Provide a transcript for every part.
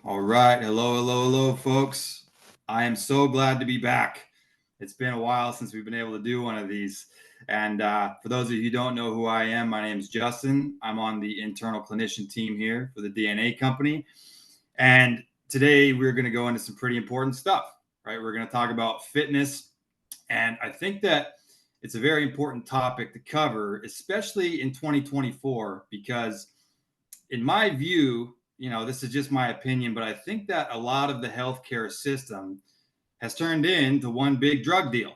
All right. Hello, folks. I am so glad to be back. It's been a while since we've been able to do one of these. And for those of you who don't know who I am, my name is Justin. I'm on the internal clinician team here for the DNA company. And today we're going to go into some pretty important stuff, right? We're going to talk about fitness. And I think that it's a very important topic to cover, especially in 2024, because in my view, this is just my opinion, but I think that a lot of the healthcare system has turned into one big drug deal.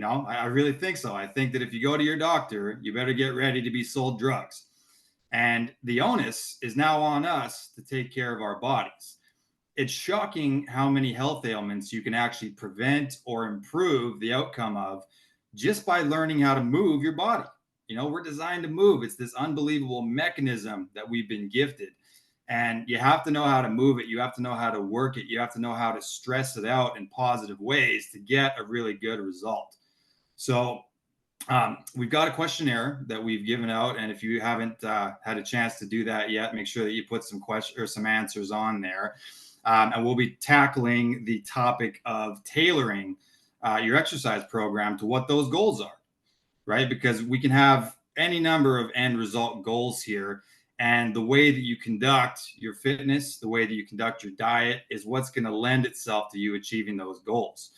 I really think so. I think that if you go to your doctor, you better get ready to be sold drugs. And the onus is now on us to take care of our bodies. It's shocking how many health ailments you can actually prevent or improve the outcome of just by learning how to move your body. We're designed to move. It's this unbelievable mechanism that we've been gifted. And you have to know how to move it. You have to know how to work it. You have to know how to stress it out in positive ways to get a really good result. So we've got a questionnaire that we've given out. And if you haven't had a chance to do that yet, make sure that you put some questions or some answers on there. And we'll be tackling the topic of tailoring your exercise program to what those goals are, right? Because we can have any number of end result goals here. And the way that you conduct your fitness, the way that you conduct your diet is what's going to lend itself to you achieving those goals.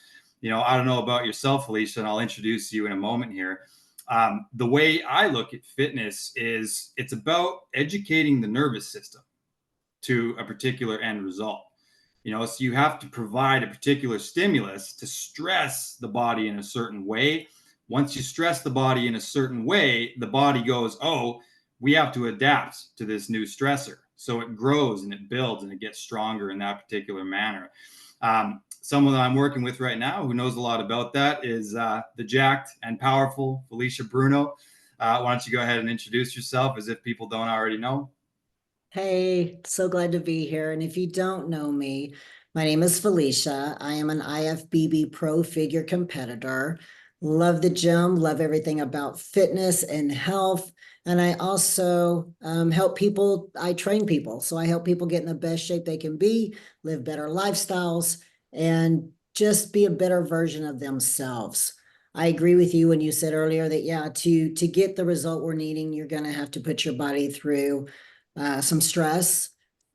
I don't know about yourself, Felicia, and I'll introduce you in a moment here. The way I look at fitness is it's about educating the nervous system to a particular end result. So you have to provide a particular stimulus to stress the body in a certain way. Once you stress the body in a certain way, the body goes, oh, we have to adapt to this new stressor. So it grows and it builds and it gets stronger in that particular manner. Someone that I'm working with right now who knows a lot about that is the jacked and powerful Felicia Bruno. Why don't you go ahead and introduce yourself as if people don't already know? Hey, so glad to be here. And if you don't know me, my name is Felicia. I am an IFBB pro figure competitor. Love the gym, love everything about fitness and health. And I also help people, I train people. So I help people get in the best shape they can be, live better lifestyles, and just be a better version of themselves. I agree with you when you said earlier that, yeah, to get the result we're needing, you're going to have to put your body through some stress,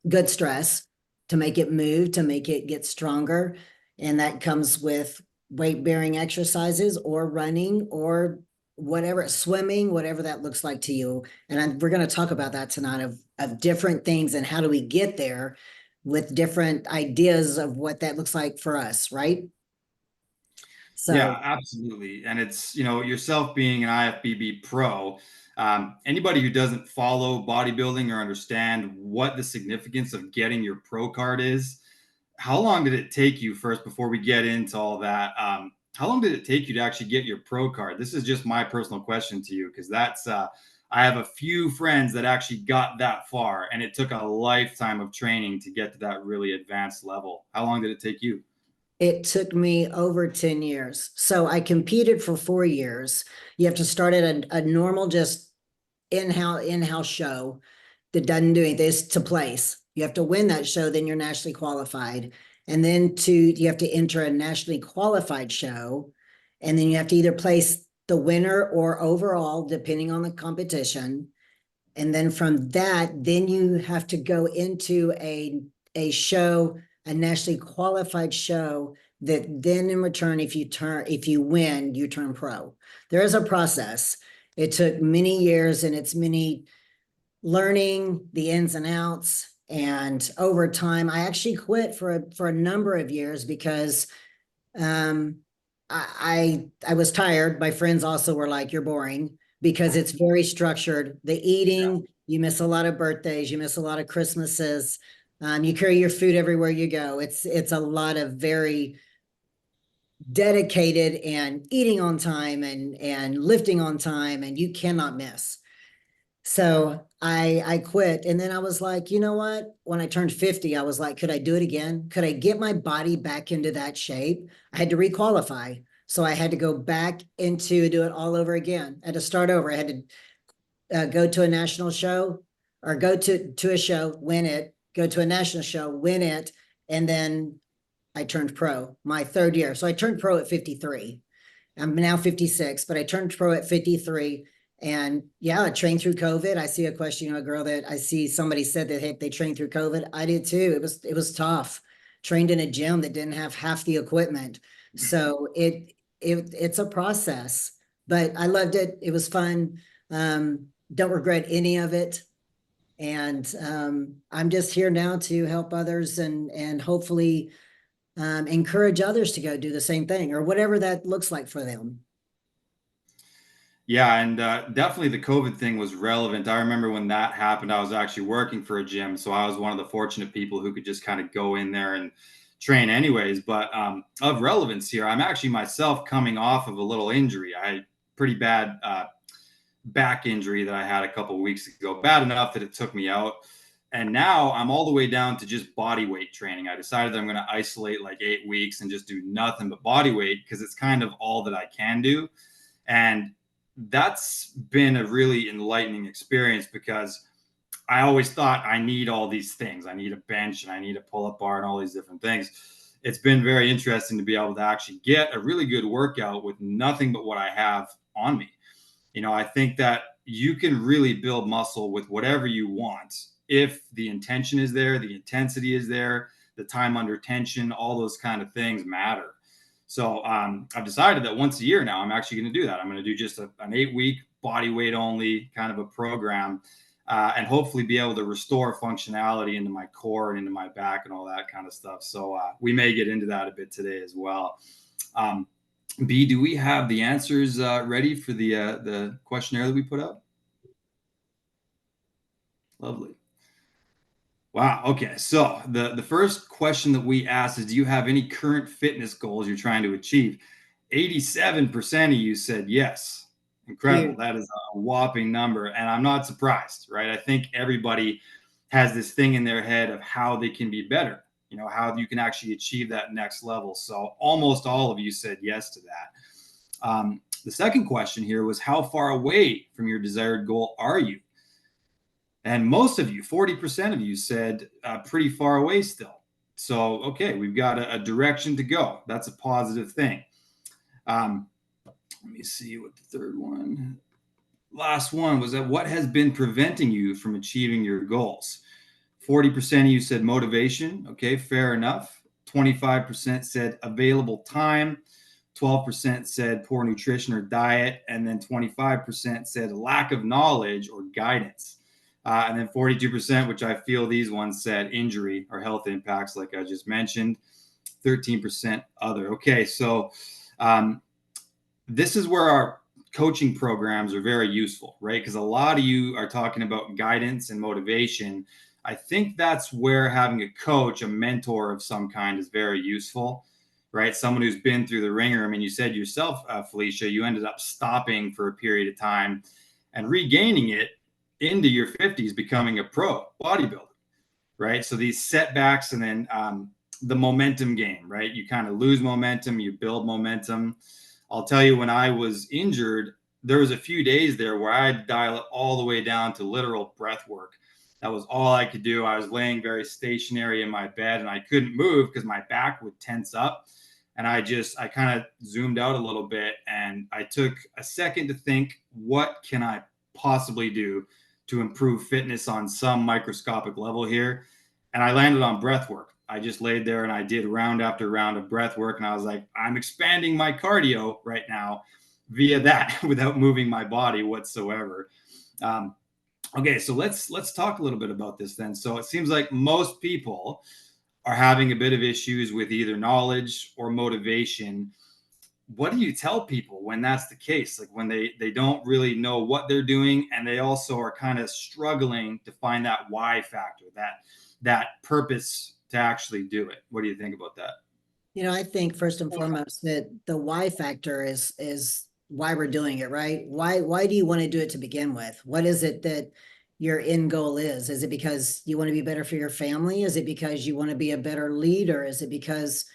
good stress, to make it move, to make it get stronger. And that comes with weight bearing exercises or running or whatever, swimming, whatever that looks like to you. And we're going to talk about that tonight of different things and how do we get there with different ideas of what that looks like for us, right? Yeah, So absolutely. And it's, yourself being an IFBB pro, anybody who doesn't follow bodybuilding or understand what the significance of getting your pro card is, how long did it take you first before we get into all that? How long did it take you to actually get your pro card? This is just my personal question to you because I have a few friends that actually got that far and it took a lifetime of training to get to that really advanced level. How long did it take you? it took me over 10 years. So I competed for 4 years. You have to start at a normal, just in-house show that doesn't do anything. It's to place. You have to win that show, then you're nationally qualified. And then you have to enter a nationally qualified show. And then you have to either place the winner or overall, depending on the competition. And then from that, then you have to go into a show, a nationally qualified show that then in return, if you win, you turn pro. There is a process. It took many years and it's many learning the ins and outs. And over time, I actually quit for a number of years because um, I was tired. My friends also were like, "You're boring," because it's very structured. The eating, you miss a lot of birthdays, you miss a lot of Christmases. You carry your food everywhere you go. It's a lot of very dedicated and eating on time and lifting on time, and you cannot miss. So I quit. And then I was like, you know what? When I turned 50, I was like, could I do it again? Could I get my body back into that shape? I had to requalify. So I had to go back into do it all over again. I had to start over. I had to go to a national show or go to a show, win it, go to a national show, win it, and then I turned pro my third year. So I turned pro at 53. I'm now 56, but I turned pro at 53. And yeah, I trained through COVID. I see a question, a girl that I see somebody said that hey, they trained through COVID. I did too. It was tough. Trained in a gym that didn't have half the equipment. So it's a process, but I loved it. It was fun. Don't regret any of it. And I'm just here now to help others and hopefully encourage others to go do the same thing or whatever that looks like for them. Yeah, and definitely the COVID thing was relevant. I remember when that happened, I was actually working for a gym, so I was one of the fortunate people who could just kind of go in there and train anyways. But of relevance here, I'm actually myself coming off of a little injury. I had pretty bad back injury that I had a couple of weeks ago, bad enough that it took me out. And now I'm all the way down to just body weight training. I decided that I'm going to isolate like 8 weeks and just do nothing but body weight because it's kind of all that I can do. And that's been a really enlightening experience because I always thought I need all these things. I need a bench and I need a pull up bar and all these different things. It's been very interesting to be able to actually get a really good workout with nothing but what I have on me. I think that you can really build muscle with whatever you want if the intention is there, the intensity is there, the time under tension, all those kind of things matter. So I've decided that once a year now, I'm actually going to do that. I'm going to do just an 8-week body weight only kind of a program and hopefully be able to restore functionality into my core and into my back and all that kind of stuff. So we may get into that a bit today as well. B, do we have the answers ready for the questionnaire that we put up? Lovely. Wow. Okay. So the first question that we asked is, do you have any current fitness goals you're trying to achieve? 87% of you said yes. Incredible. Huge. That is a whopping number. And I'm not surprised, right? I think everybody has this thing in their head of how they can be better, how you can actually achieve that next level. So almost all of you said yes to that. The second question here was, how far away from your desired goal are you? And most of you, 40% of you said pretty far away still. So, okay, we've got a direction to go. That's a positive thing. Let me see what the third one, last one was that what has been preventing you from achieving your goals? 40% of you said motivation. Okay, fair enough. 25% said available time. 12% said poor nutrition or diet. And then 25% said lack of knowledge or guidance. And then 42%, which I feel these ones said injury or health impacts, like I just mentioned. 13% other. Okay, so this is where our coaching programs are very useful, right? Because a lot of you are talking about guidance and motivation. I think that's where having a coach, a mentor of some kind, is very useful, right? Someone who's been through the ringer. I mean, you said yourself, Felicia, you ended up stopping for a period of time and regaining it into your 50s, becoming a pro bodybuilder, right? So these setbacks and then the momentum game, right? You kind of lose momentum, you build momentum. I'll tell you, when I was injured, there was a few days there where I had to dial it all the way down to literal breath work. That was all I could do. I was laying very stationary in my bed and I couldn't move because my back would tense up. And I kind of zoomed out a little bit and I took a second to think, what can I possibly do to improve fitness on some microscopic level here? And I landed on breath work. I just laid there and I did round after round of breath work. And I was like, I'm expanding my cardio right now via that without moving my body whatsoever. Okay, so let's talk a little bit about this then. So it seems like most people are having a bit of issues with either knowledge or motivation. What do you tell people when that's the case? Like when they don't really know what they're doing and they also are kind of struggling to find that why factor, that purpose to actually do it. What do you think about that? I think first and foremost that the why factor is why we're doing it, right? Why do you want to do it to begin with? What is it that your end goal is? Is it because you want to be better for your family? Is it because you want to be a better leader? Is it because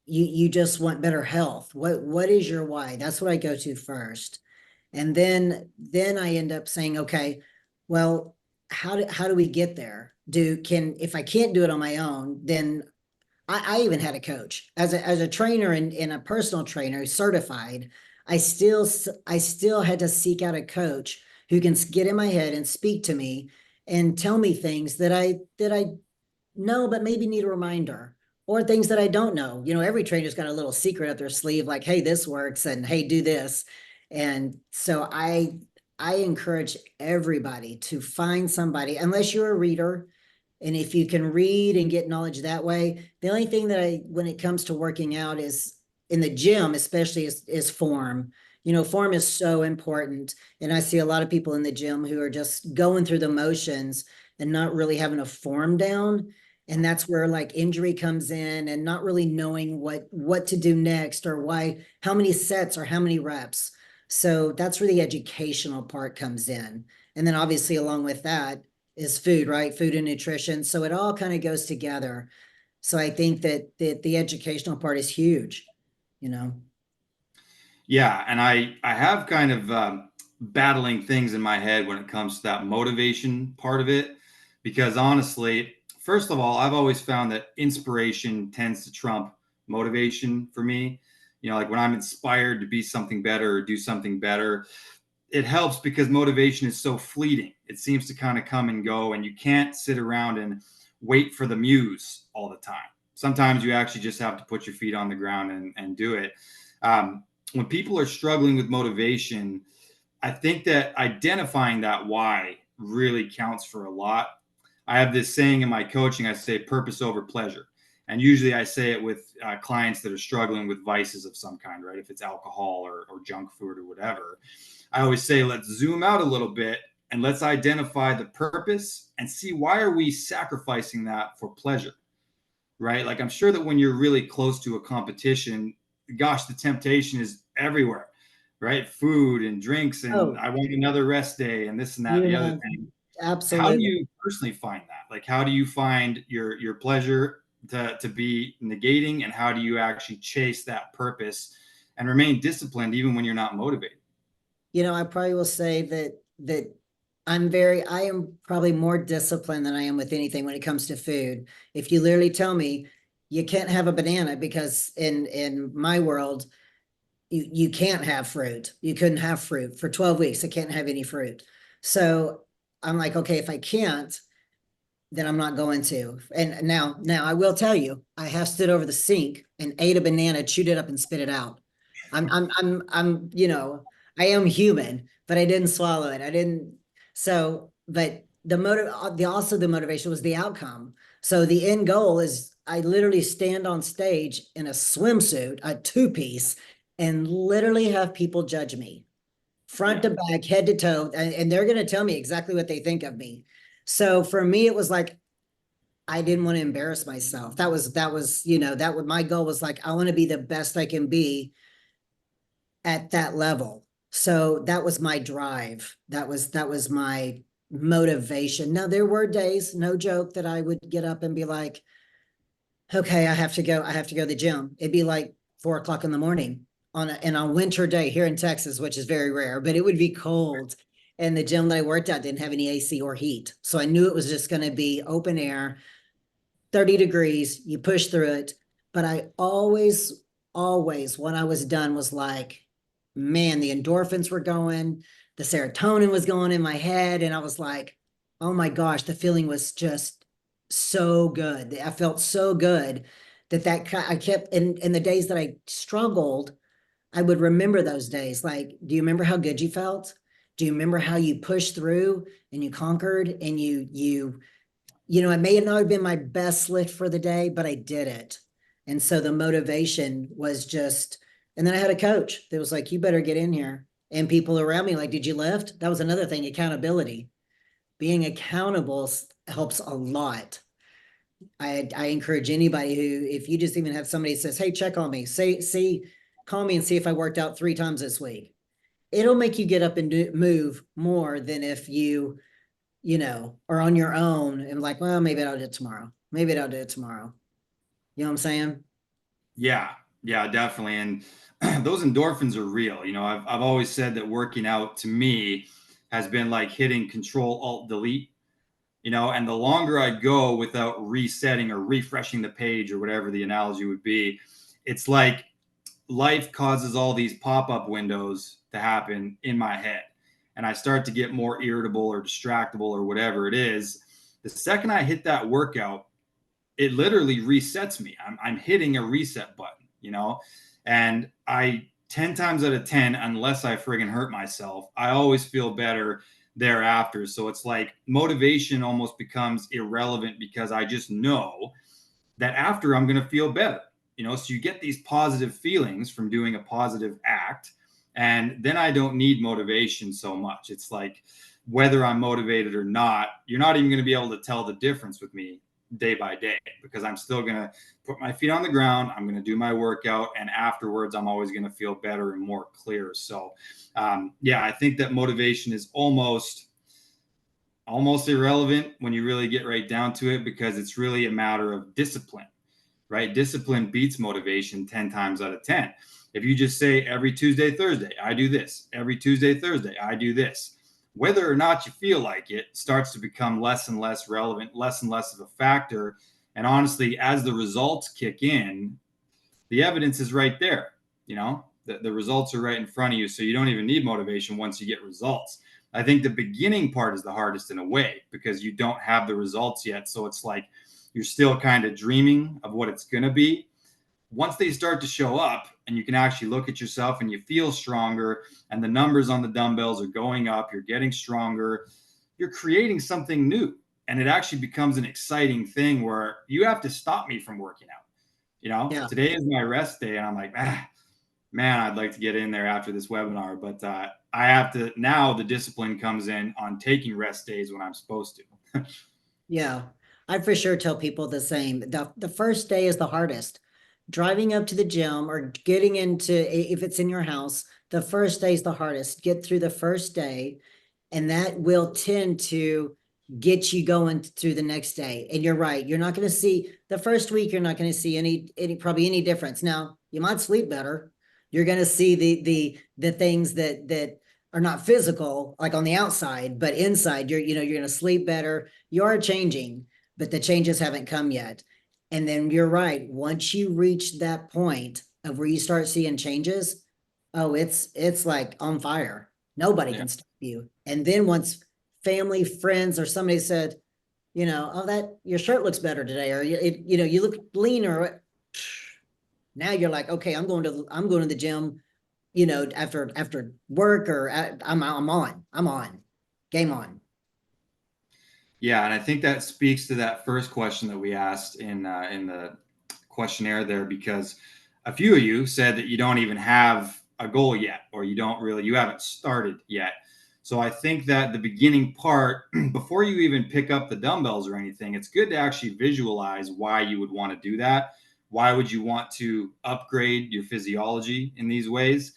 you just want better health? What is your why? That's what I go to first. And then I end up saying, okay, well, how do we get there? If I can't do it on my own, then I even had a coach as a trainer and a personal trainer certified. I still had to seek out a coach who can get in my head and speak to me and tell me things that I know, but maybe need a reminder, or things that I don't know. Every trainer's got a little secret up their sleeve, like, hey, this works, and hey, do this. And so I encourage everybody to find somebody, unless you're a reader. And if you can read and get knowledge that way, the only thing when it comes to working out is in the gym, especially is form. Form is so important. And I see a lot of people in the gym who are just going through the motions and not really having a form down. And that's where like injury comes in, and not really knowing what to do next, or how many sets or how many reps. So that's where the educational part comes in. And then obviously along with that is food, right? Food and nutrition. So it all kind of goes together. So I think that the educational part is huge, you know. Yeah, and I have kind of battling things in my head when it comes to that motivation part of it, because honestly, first of all, I've always found that inspiration tends to trump motivation for me. Like when I'm inspired to be something better or do something better, it helps because motivation is so fleeting. It seems to kind of come and go, and you can't sit around and wait for the muse all the time. Sometimes you actually just have to put your feet on the ground and do it. When people are struggling with motivation, I think that identifying that why really counts for a lot. I have this saying in my coaching, I say purpose over pleasure. And usually I say it with clients that are struggling with vices of some kind, right? If it's alcohol or junk food or whatever. I always say, let's zoom out a little bit and let's identify the purpose and see, why are we sacrificing that for pleasure, right? Like I'm sure that when you're really close to a competition, gosh, the temptation is everywhere, right? Food and drinks, and Oh, I want another rest day and this and that and you the other have thing. How do absolutely. you personally find that? Like, how do you find your pleasure to be negating, and how do you actually chase that purpose and remain disciplined even when you're not motivated? I probably will say that I am probably more disciplined than I am with anything when it comes to food. If you literally tell me you can't have a banana, because in my world, you can't have fruit. You couldn't have fruit for 12 weeks. I can't have any fruit. So I'm like, okay, if I can't, then I'm not going to. And now I will tell you, I have stood over the sink and ate a banana, chewed it up, and spit it out. I am human, but I didn't swallow it. I didn't. So, but the motivation was the outcome. So the end goal is I literally stand on stage in a swimsuit, a two-piece, and literally have people judge me front Yeah. to back, head to toe, and they're going to tell me exactly what they think of me. So for me, it was like I didn't want to embarrass myself. That was my goal was like I want to be the best I can be at that level. So that was my drive. That was my motivation. Now there were days, no joke, that I would get up and be like, okay, I have to go to the gym. It'd be like 4 o'clock in the morning on a winter day here in Texas, which is very rare, but it would be cold. And the gym that I worked at didn't have any AC or heat. So I knew it was just going to be open air, 30 degrees, you push through it. But I always, when I was done, was like, man, the endorphins were going, the serotonin was going in my head. And I was like, oh my gosh, the feeling was just so good. I felt so good that I kept in the days that I struggled, I would remember those days. Like, do you remember how good you felt? Do you remember how you pushed through and you conquered and it may not have been my best lift for the day, but I did it. And so the motivation was just, and then I had a coach that was like, you better get in here. And people around me, like, did you lift? That was another thing, accountability. Being accountable helps a lot. I encourage anybody who, if you just even have somebody that says, hey, check on me, call me and see if I worked out 3 times this week. It'll make you get up and move more than if are on your own and like, well, maybe I'll do it tomorrow. Maybe I'll do it tomorrow. You know what I'm saying? Yeah, yeah, definitely. And those endorphins are real. I've always said that working out to me has been like hitting Control Alt Delete. and the longer I go without resetting or refreshing the page or whatever the analogy would be, it's like life causes all these pop-up windows to happen in my head. And I start to get more irritable or distractible or whatever it is. The second I hit that workout, it literally resets me. I'm hitting a reset button, and 10 times out of 10, unless I friggin' hurt myself, I always feel better thereafter. So it's like motivation almost becomes irrelevant because I just know that after I'm going to feel better, so you get these positive feelings from doing a positive act. And then I don't need motivation so much. It's like whether I'm motivated or not, you're not even going to be able to tell the difference with me day by day because I'm still going to put my feet on the ground. I'm going to do my workout. And afterwards, I'm always going to feel better and more clear. So, yeah, I think that motivation is almost irrelevant when you really get right down to it because it's really a matter of discipline, right? Discipline beats motivation 10 times out of 10. If you just say every Tuesday, Thursday, I do this, every Tuesday, Thursday, I do this, whether or not you feel like it starts to become less and less relevant, less and less of a factor. And honestly, as the results kick in, the evidence is right there. The results are right in front of you. So you don't even need motivation once you get results. I think the beginning part is the hardest in a way because you don't have the results yet. So it's like you're still kind of dreaming of what it's going to be. Once they start to show up and you can actually look at yourself and you feel stronger and the numbers on the dumbbells are going up, you're getting stronger, you're creating something new. And it actually becomes an exciting thing where you have to stop me from working out. Yeah. Today is my rest day. And I'm like, man, I'd like to get in there after this webinar. But I have to, now the discipline comes in on taking rest days when I'm supposed to. Yeah. I for sure tell people the same. The first day is the hardest. Driving up to the gym or getting into, if it's in your house, the first day is the hardest. Get through the first day, and that will tend to get you going through the next day. And you're right. You're not going to see the first week, you're not going to see probably any difference. Now, you might sleep better. You're going to see the things that are not physical, like on the outside, but inside, you're going to sleep better. You are changing, but the changes haven't come yet. And then you're right. Once you reach that point of where you start seeing changes, oh, it's like on fire. Nobody can stop you. And then once family, friends, or somebody said, oh, that your shirt looks better today, or you look leaner. Now you're like, okay, I'm going to the gym, after work, or I'm on, game on. Yeah, and I think that speaks to that first question that we asked in the questionnaire there, because a few of you said that you don't even have a goal yet, or you haven't started yet. So I think that the beginning part, before you even pick up the dumbbells or anything, it's good to actually visualize why you would want to do that. Why would you want to upgrade your physiology in these ways?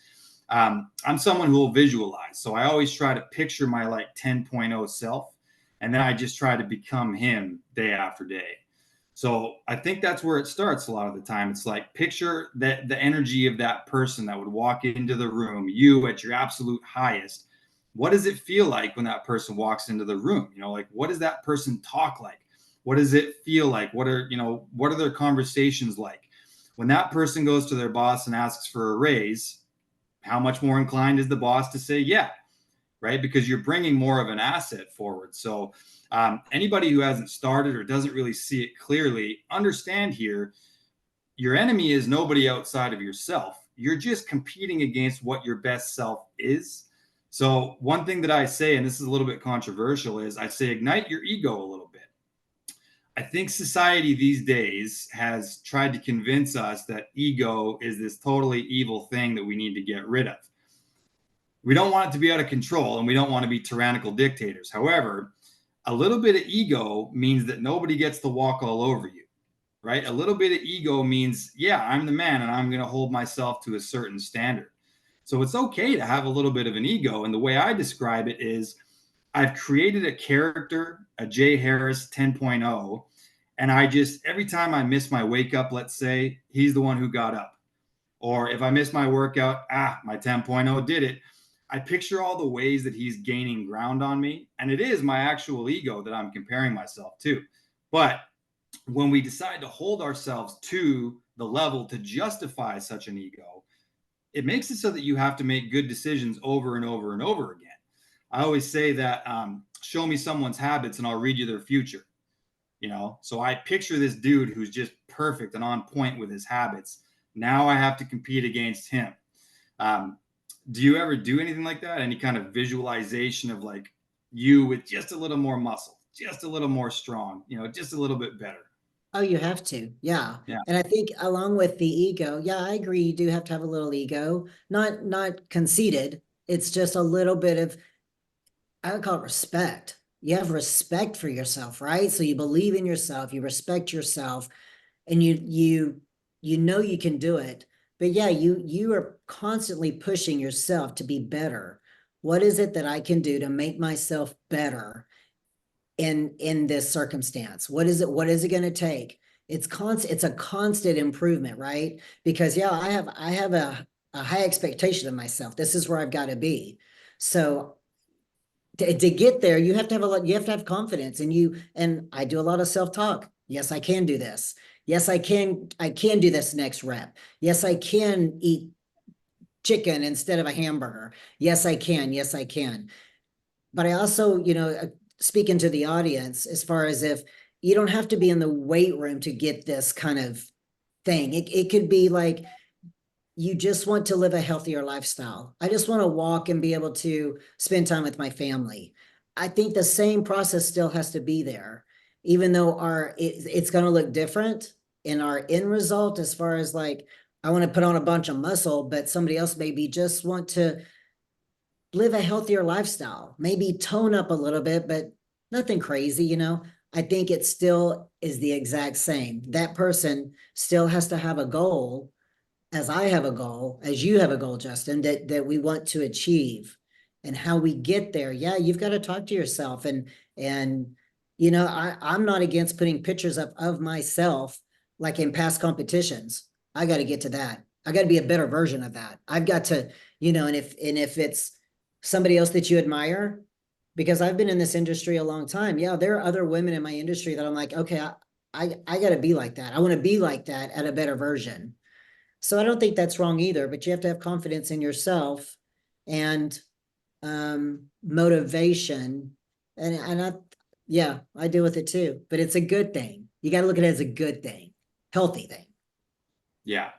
I'm someone who will visualize. So I always try to picture my 10.0 self, and then I just try to become him day after day. So I think that's where it starts a lot of the time. It's like picture that the energy of that person that would walk into the room, you at your absolute highest. What does it feel like when that person walks into the room? What does that person talk like? What does it feel like? What are their conversations like? When that person goes to their boss and asks for a raise, how much more inclined is the boss to say, yeah, right? Because you're bringing more of an asset forward. So anybody who hasn't started or doesn't really see it clearly, understand here, your enemy is nobody outside of yourself. You're just competing against what your best self is. So one thing that I say, and this is a little bit controversial, is I say ignite your ego a little bit. I think society these days has tried to convince us that ego is this totally evil thing that we need to get rid of. We don't want it to be out of control, and we don't want to be tyrannical dictators. However, a little bit of ego means that nobody gets to walk all over you, right? A little bit of ego means, yeah, I'm the man and I'm going to hold myself to a certain standard. So it's okay to have a little bit of an ego. And the way I describe it is I've created a character, a Jay Harris 10.0, and every time I miss my wake up, let's say, he's the one who got up. Or if I miss my workout, my 10.0 did it. I picture all the ways that he's gaining ground on me, and it is my actual ego that I'm comparing myself to. But when we decide to hold ourselves to the level to justify such an ego, it makes it so that you have to make good decisions over and over and over again. I always say that show me someone's habits and I'll read you their future. So I picture this dude who's just perfect and on point with his habits. Now I have to compete against him. Um, do you ever do anything like that? Any kind of visualization of like you with just a little more muscle, just a little more strong, just a little bit better? Oh, you have to. Yeah. Yeah. And I think along with the ego, yeah, I agree. You do have to have a little ego, not conceited. It's just a little bit of, I would call it respect. You have respect for yourself, right? So you believe in yourself, you respect yourself, and you know you can do it. But yeah, you are constantly pushing yourself to be better. What is it that I can do to make myself better in this circumstance? What is it going to take? It's a constant improvement, right? Because yeah, I have a high expectation of myself. This is where I've got to be. So to get there, you have to have you have to have confidence, and I do a lot of self-talk. Yes, I can do this. Yes, I can do this next rep. Yes, I can eat chicken instead of a hamburger. Yes, I can. Yes, I can. But I also, speaking to the audience, as far as if you don't have to be in the weight room to get this kind of thing. It could be like you just want to live a healthier lifestyle. I just want to walk and be able to spend time with my family. I think the same process still has to be there, even though it's going to look different in our end result, as far as like, I want to put on a bunch of muscle, but somebody else maybe just want to live a healthier lifestyle, maybe tone up a little bit, but nothing crazy. I think it still is the exact same. That person still has to have a goal, as I have a goal, as you have a goal, Justin, that we want to achieve. And how we get there, yeah, you've got to talk to yourself. And I'm not against putting pictures of myself like in past competitions. I got to get to that. I got to be a better version of that. I've got to, and if it's somebody else that you admire, because I've been in this industry a long time. Yeah, there are other women in my industry that I'm like, okay, I got to be like that. I want to be like that at a better version. So I don't think that's wrong either, but you have to have confidence in yourself and motivation. And yeah, I deal with it too, but it's a good thing. You got to look at it as a good thing, healthy thing. Yeah.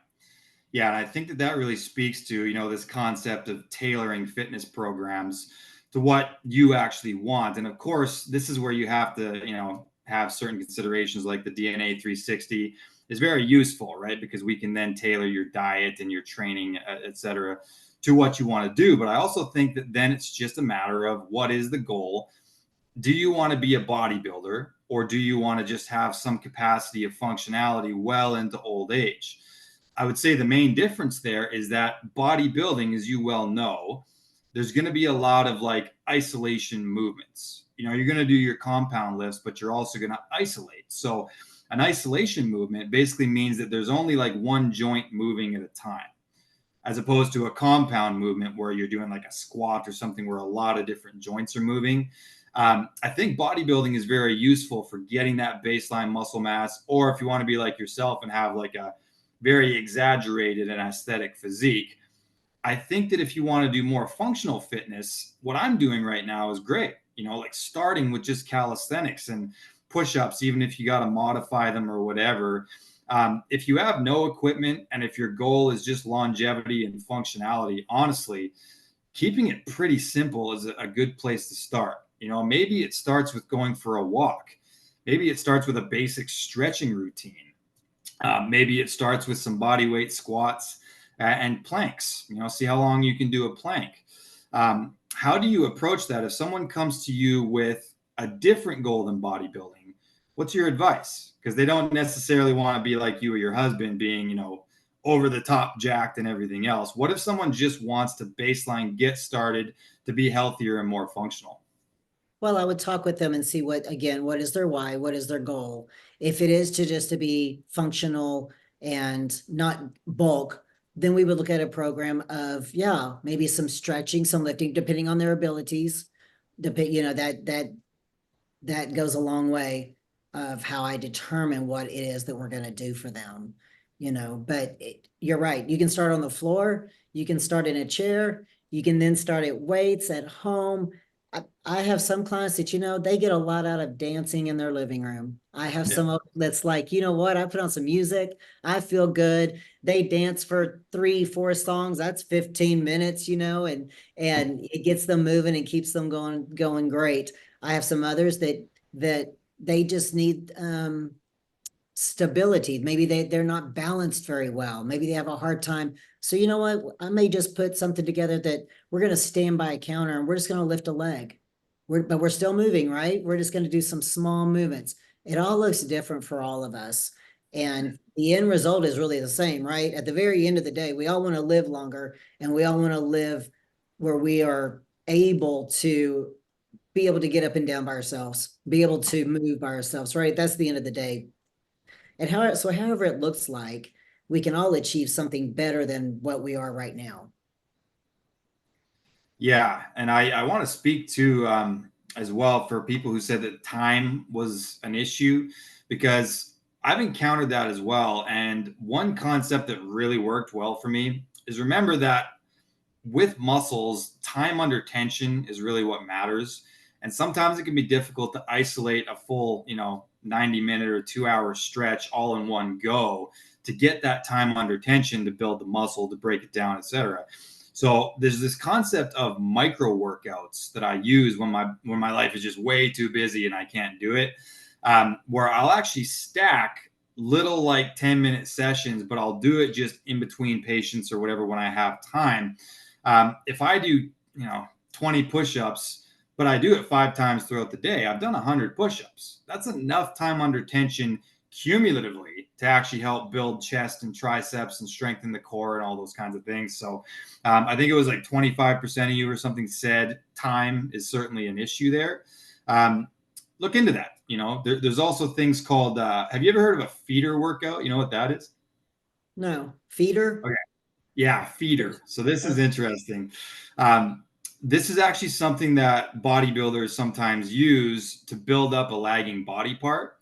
Yeah, and I think that that really speaks to, this concept of tailoring fitness programs to what you actually want. And of course, this is where you have to, have certain considerations like the DNA 360 is very useful, right? Because we can then tailor your diet and your training, et cetera, to what you want to do. But I also think that then it's just a matter of what is the goal. Do you want to be a bodybuilder, or do you want to just have some capacity of functionality well into old age? I would say the main difference there is that bodybuilding, as you well know, there's going to be a lot of like isolation movements. You're going to do your compound lifts, but you're also going to isolate. So an isolation movement basically means that there's only like one joint moving at a time, as opposed to a compound movement where you're doing like a squat or something where a lot of different joints are moving. I think bodybuilding is very useful for getting that baseline muscle mass, or if you want to be like yourself and have like a very exaggerated and aesthetic physique. I think that if you want to do more functional fitness, what I'm doing right now is great. Like starting with just calisthenics and push-ups, even if you got to modify them or whatever. If you have no equipment and if your goal is just longevity and functionality, honestly, keeping it pretty simple is a good place to start. Maybe it starts with going for a walk. Maybe it starts with a basic stretching routine. Maybe it starts with some body weight squats and planks. See how long you can do a plank. How do you approach that? If someone comes to you with a different goal than bodybuilding, what's your advice? Because they don't necessarily want to be like you or your husband being, over the top jacked and everything else. What if someone just wants to baseline get started to be healthier and more functional? Well, I would talk with them and see what is their why, what is their goal. If it is to just to be functional and not bulk, then we would look at a program of, yeah, maybe some stretching, some lifting, depending on their abilities. That goes a long way of how I determine what it is that we're going to do for them, but you're right. You can start on the floor, you can start in a chair, you can then start at weights at home. I have some clients that, they get a lot out of dancing in their living room. I have Yeah. some that's like, you know what, I put on some music, I feel good. They dance for 3, 4 songs. That's 15 minutes, and it gets them moving and keeps them going great. I have some others that they just need stability. Maybe they're not balanced very well. Maybe they have a hard time. So you know what? I may just put something together that we're going to stand by a counter and we're just going to lift a leg. But we're still moving, right? We're just going to do some small movements. It all looks different for all of us. And the end result is really the same, right? At the very end of the day, we all want to live longer and we all want to live where we are able to be able to get up and down by ourselves, be able to move by ourselves, right? That's the end of the day. And however it looks like, we can all achieve something better than what we are right now. Yeah, and I want to speak to as well for people who said that time was an issue, because I've encountered that as well. And one concept that really worked well for me is, remember that with muscles, time under tension is really what matters. And sometimes it can be difficult to isolate a full, 90-minute or 2-hour stretch all in one go to get that time under tension to build the muscle, to break it down, etc. So there's this concept of micro workouts that I use when my life is just way too busy and I can't do it, where I'll actually stack little like 10-minute sessions, but I'll do it just in between patients or whatever when I have time. If I do, 20 push-ups, but I do it 5 times throughout the day, I've done 100 push-ups. That's enough time under tension cumulatively to actually help build chest and triceps and strengthen the core and all those kinds of things. So I think it was like 25% of you or something said time is certainly an issue there. Look into that. There's also things called, have you ever heard of a feeder workout? You know what that is? No, feeder. Okay. Yeah, feeder. So this is interesting. This is actually something that bodybuilders sometimes use to build up a lagging body part.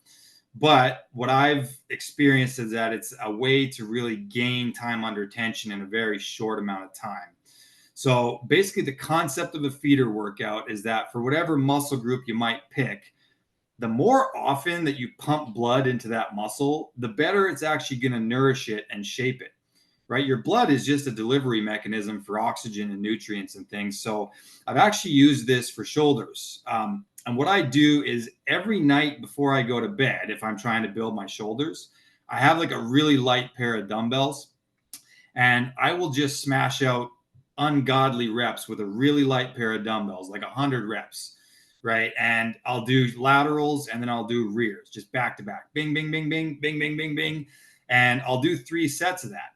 But what I've experienced is that it's a way to really gain time under tension in a very short amount of time. So basically, the concept of a feeder workout is that for whatever muscle group you might pick, the more often that you pump blood into that muscle, the better it's actually going to nourish it and shape it, right? Your blood is just a delivery mechanism for oxygen and nutrients and things. So I've actually used this for shoulders. And what I do is every night before I go to bed, if I'm trying to build my shoulders, I have like a really light pair of dumbbells, and I will just smash out ungodly reps with a really light pair of dumbbells, like 100 reps, right? And I'll do laterals and then I'll do rears, just back to back, bing, bing, bing, bing, bing, bing, bing, bing. And I'll do 3 sets of that.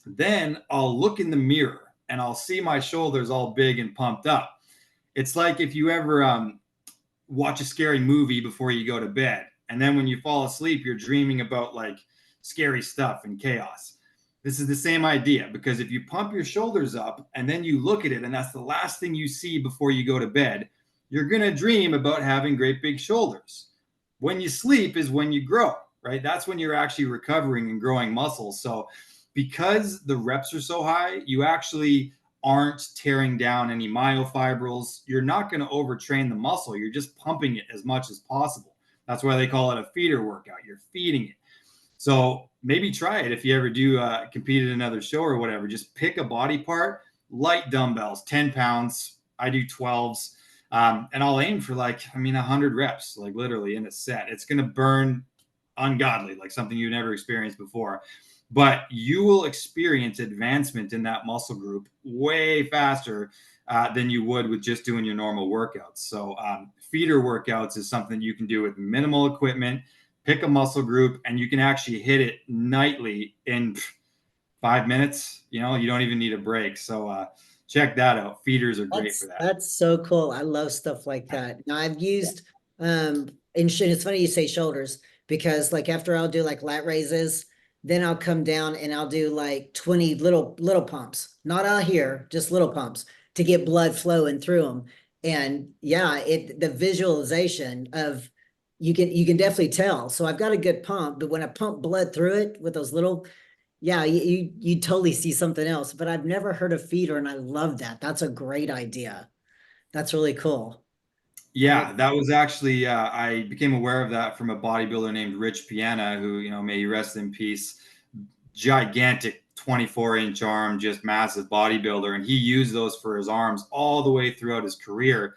Then I'll look in the mirror and I'll see my shoulders all big and pumped up. It's like if you ever watch a scary movie before you go to bed, and then when you fall asleep, you're dreaming about like scary stuff and chaos. This is the same idea, because if you pump your shoulders up and then you look at it and that's the last thing you see before you go to bed, you're going to dream about having great big shoulders. When you sleep is when you grow, right? That's when you're actually recovering and growing muscles. So because the reps are so high, you actually aren't tearing down any myofibrils. You're not going to overtrain the muscle. You're just pumping it as much as possible. That's why they call it a feeder workout. You're feeding it. So maybe try it if you ever do compete at another show or whatever. Just pick a body part, light dumbbells, 10 pounds. I do 12s. And I'll aim for 100 reps, like literally in a set. It's going to burn ungodly, like something you've never experienced before. But you will experience advancement in that muscle group way faster than you would with just doing your normal workouts. So feeder workouts is something you can do with minimal equipment. Pick a muscle group and you can actually hit it nightly in 5 minutes. You don't even need a break. So check that out. Feeders are great for that. That's so cool. I love stuff like that. Now I've used and it's funny you say shoulders, because like after I'll do like lat raises, then I'll come down and I'll do like 20 little pumps, not out here, just little pumps to get blood flowing through them. And yeah, the visualization of you can definitely tell. So I've got a good pump, but when I pump blood through it with those little, yeah, you totally see something else. But I've never heard of feeder, and I love that. That's a great idea. That's really cool. I like. Yeah, that was actually I became aware of that from a bodybuilder named Rich Piana, who may he rest in peace. Gigantic 24-inch arm, just massive bodybuilder, and he used those for his arms all the way throughout his career.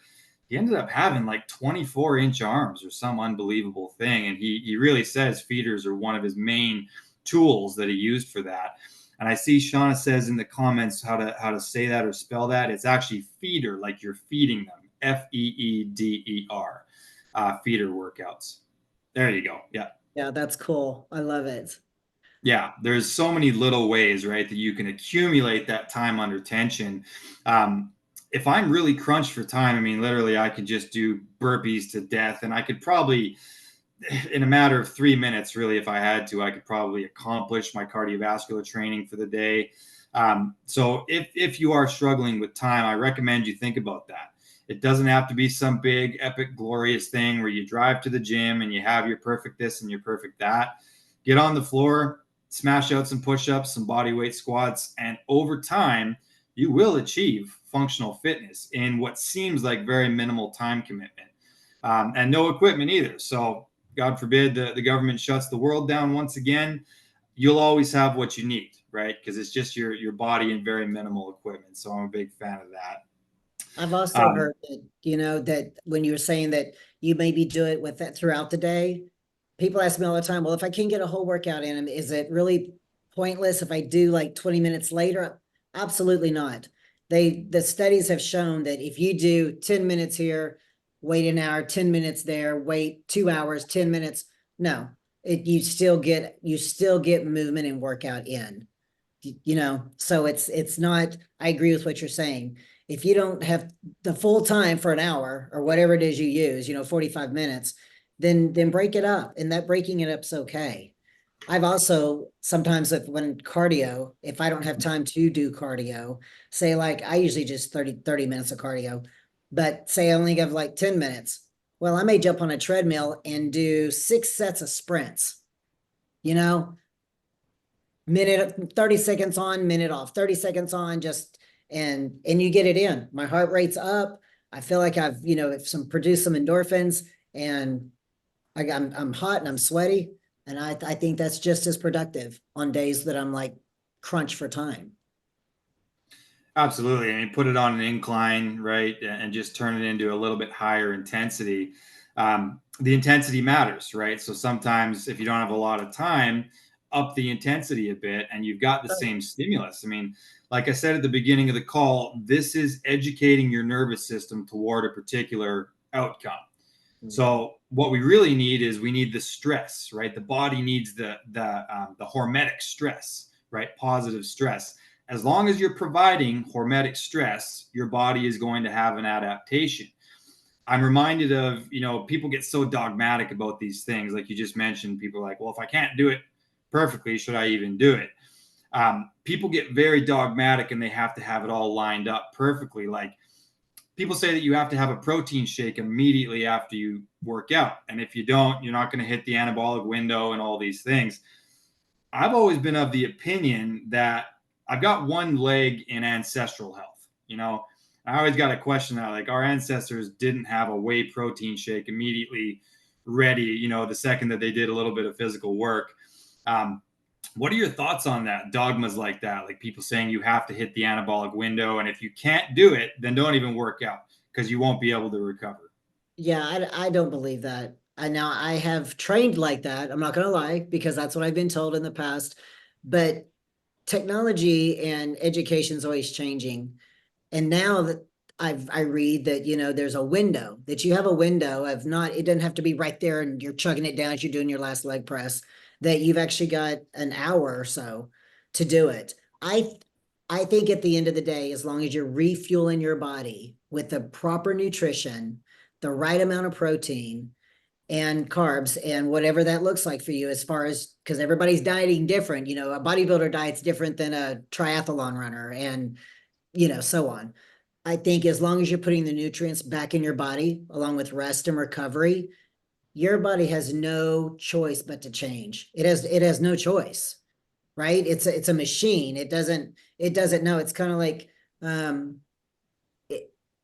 He ended up having like 24-inch arms or some unbelievable thing, and he really says feeders are one of his main tools that he used for that. And I see Shauna says in the comments how to say that or spell that. It's actually feeder, like you're feeding them. Feeder, feeder workouts. There you go. Yeah. Yeah, that's cool. I love it. Yeah, there's so many little ways, right, that you can accumulate that time under tension. Um, if I'm really crunched for time, I mean, literally, I could just do burpees to death, and I could probably, in a matter of 3 minutes, really, if I had to, I could probably accomplish my cardiovascular training for the day. So if you are struggling with time, I recommend you think about that. It doesn't have to be some big, epic, glorious thing where you drive to the gym and you have your perfect this and your perfect that. Get on the floor, smash out some push-ups, some body weight squats, and over time, you will achieve functional fitness in what seems like very minimal time commitment, and no equipment either. So God forbid the government shuts the world down once again, you'll always have what you need, right? Because it's just your body and very minimal equipment. So I'm a big fan of that. I've also Um, heard that, that when you were saying that you maybe do it with that throughout the day, people ask me all the time, well, if I can't get a whole workout in, is it really pointless if I do like 20 minutes later? Absolutely not. The studies have shown that if you do 10 minutes here, wait an hour, 10 minutes there, wait 2 hours, 10 minutes, no, you still get movement and workout in. So it's not. I agree with what you're saying. If you don't have the full time for an hour or whatever it is you use, 45 minutes, then break it up, and that breaking it up's okay. I've also sometimes, if I don't have time to do cardio, say like I usually just 30 minutes of cardio, but say I only have like 10 minutes, well, I may jump on a treadmill and do 6 sets of sprints, you know minute, 30 seconds on, minute off, 30 seconds on, just, and you get it in. My heart rate's up. I feel like I've, some produce some endorphins, and I'm hot and I'm sweaty. And I think that's just as productive on days that I'm like crunch for time. Absolutely. I mean, put it on an incline, right? And just turn it into a little bit higher intensity. The intensity matters, right? So sometimes if you don't have a lot of time, up the intensity a bit and you've got the same stimulus. I mean, like I said at the beginning of the call, this is educating your nervous system toward a particular outcome. So what we really need is we need the stress, right? The body needs the hormetic stress, right? Positive stress. As long as you're providing hormetic stress, your body is going to have an adaptation. I'm reminded of, people get so dogmatic about these things. Like you just mentioned, people are like, well, if I can't do it perfectly, should I even do it? People get very dogmatic and they have to have it all lined up perfectly. Like people say that you have to have a protein shake immediately after you work out. And if you don't, you're not going to hit the anabolic window and all these things. I've always been of the opinion that I've got one leg in ancestral health. I always got a question that like our ancestors didn't have a whey protein shake immediately ready, the second that they did a little bit of physical work. What are your thoughts on that? Dogmas like that, like people saying you have to hit the anabolic window, and if you can't do it, then don't even work out because you won't be able to recover. Yeah, I don't believe that. I have trained like that. I'm not going to lie, because that's what I've been told in the past. But technology and education is always changing. And now that I read that, there's a window, that you have a window of not, it doesn't have to be right there and you're chugging it down as you're doing your last leg press, that you've actually got an hour or so to do it. I think at the end of the day, as long as you're refueling your body with the proper nutrition, the right amount of protein, and carbs and whatever that looks like for you, as far as, because everybody's dieting different. A bodybuilder diet's different than a triathlon runner, and so on. I think as long as you're putting the nutrients back in your body along with rest and recovery, your body has no choice but to change. It has no choice, right? It's a machine. It doesn't know. It's kind of like, um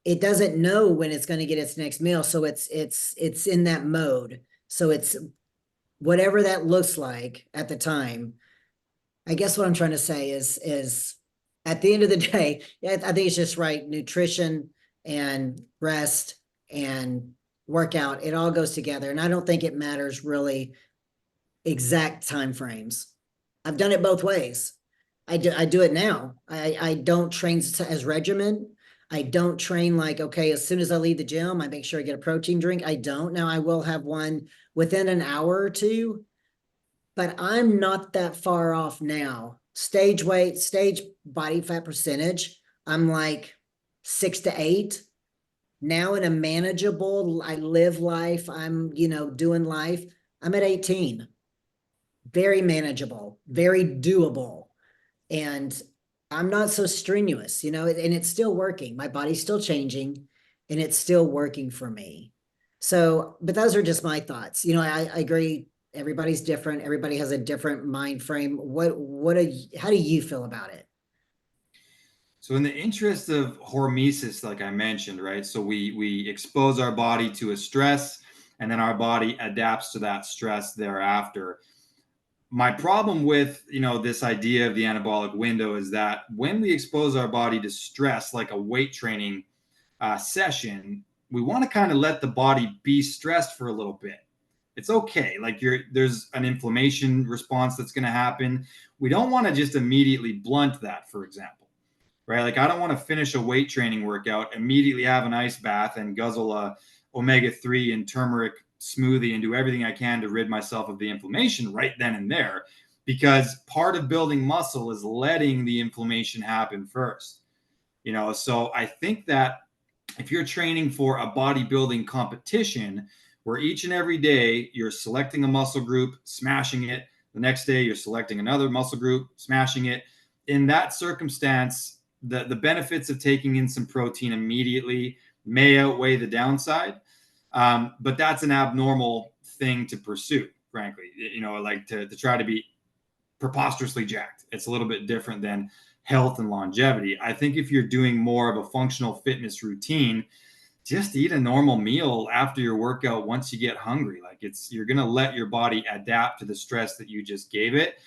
it doesn't know when it's going to get its next meal, so it's in that mode. So it's whatever that looks like at the time. I guess what I'm trying to say is at the end of the day, I think it's just right. Nutrition and rest and workout, it all goes together. And I don't think it matters really exact time frames. I've done it both ways. I do it now. I don't train as regimen. I don't train like, okay, as soon as I leave the gym, I make sure I get a protein drink. I don't. Now I will have one within an hour or two, but I'm not that far off now. Stage weight, stage body fat percentage, I'm like 6 to 8. Now in a manageable, I live life, I'm, doing life, I'm at 18. Very manageable, very doable. And I'm not so strenuous, and it's still working. My body's still changing and it's still working for me. So, but those are just my thoughts. I agree. Everybody's different. Everybody has a different mind frame. How do you feel about it? So in the interest of hormesis, like I mentioned, right? So we expose our body to a stress, and then our body adapts to that stress thereafter. My problem with this idea of the anabolic window is that when we expose our body to stress, like a weight training session, we want to kind of let the body be stressed for a little bit. It's okay. Like there's an inflammation response that's going to happen. We don't want to just immediately blunt that, for example, right? Like I don't want to finish a weight training workout, immediately have an ice bath and guzzle a omega-3 and turmeric smoothie and do everything I can to rid myself of the inflammation right then and there, because part of building muscle is letting the inflammation happen first. So I think that if you're training for a bodybuilding competition where each and every day you're selecting a muscle group, smashing it, the next day you're selecting another muscle group, smashing it, in that circumstance, the benefits of taking in some protein immediately may outweigh the downside. But that's an abnormal thing to pursue, frankly, like to try to be preposterously jacked. It's a little bit different than health and longevity. I think if you're doing more of a functional fitness routine, just eat a normal meal after your workout once you get hungry. Like you're going to let your body adapt to the stress that you just gave it.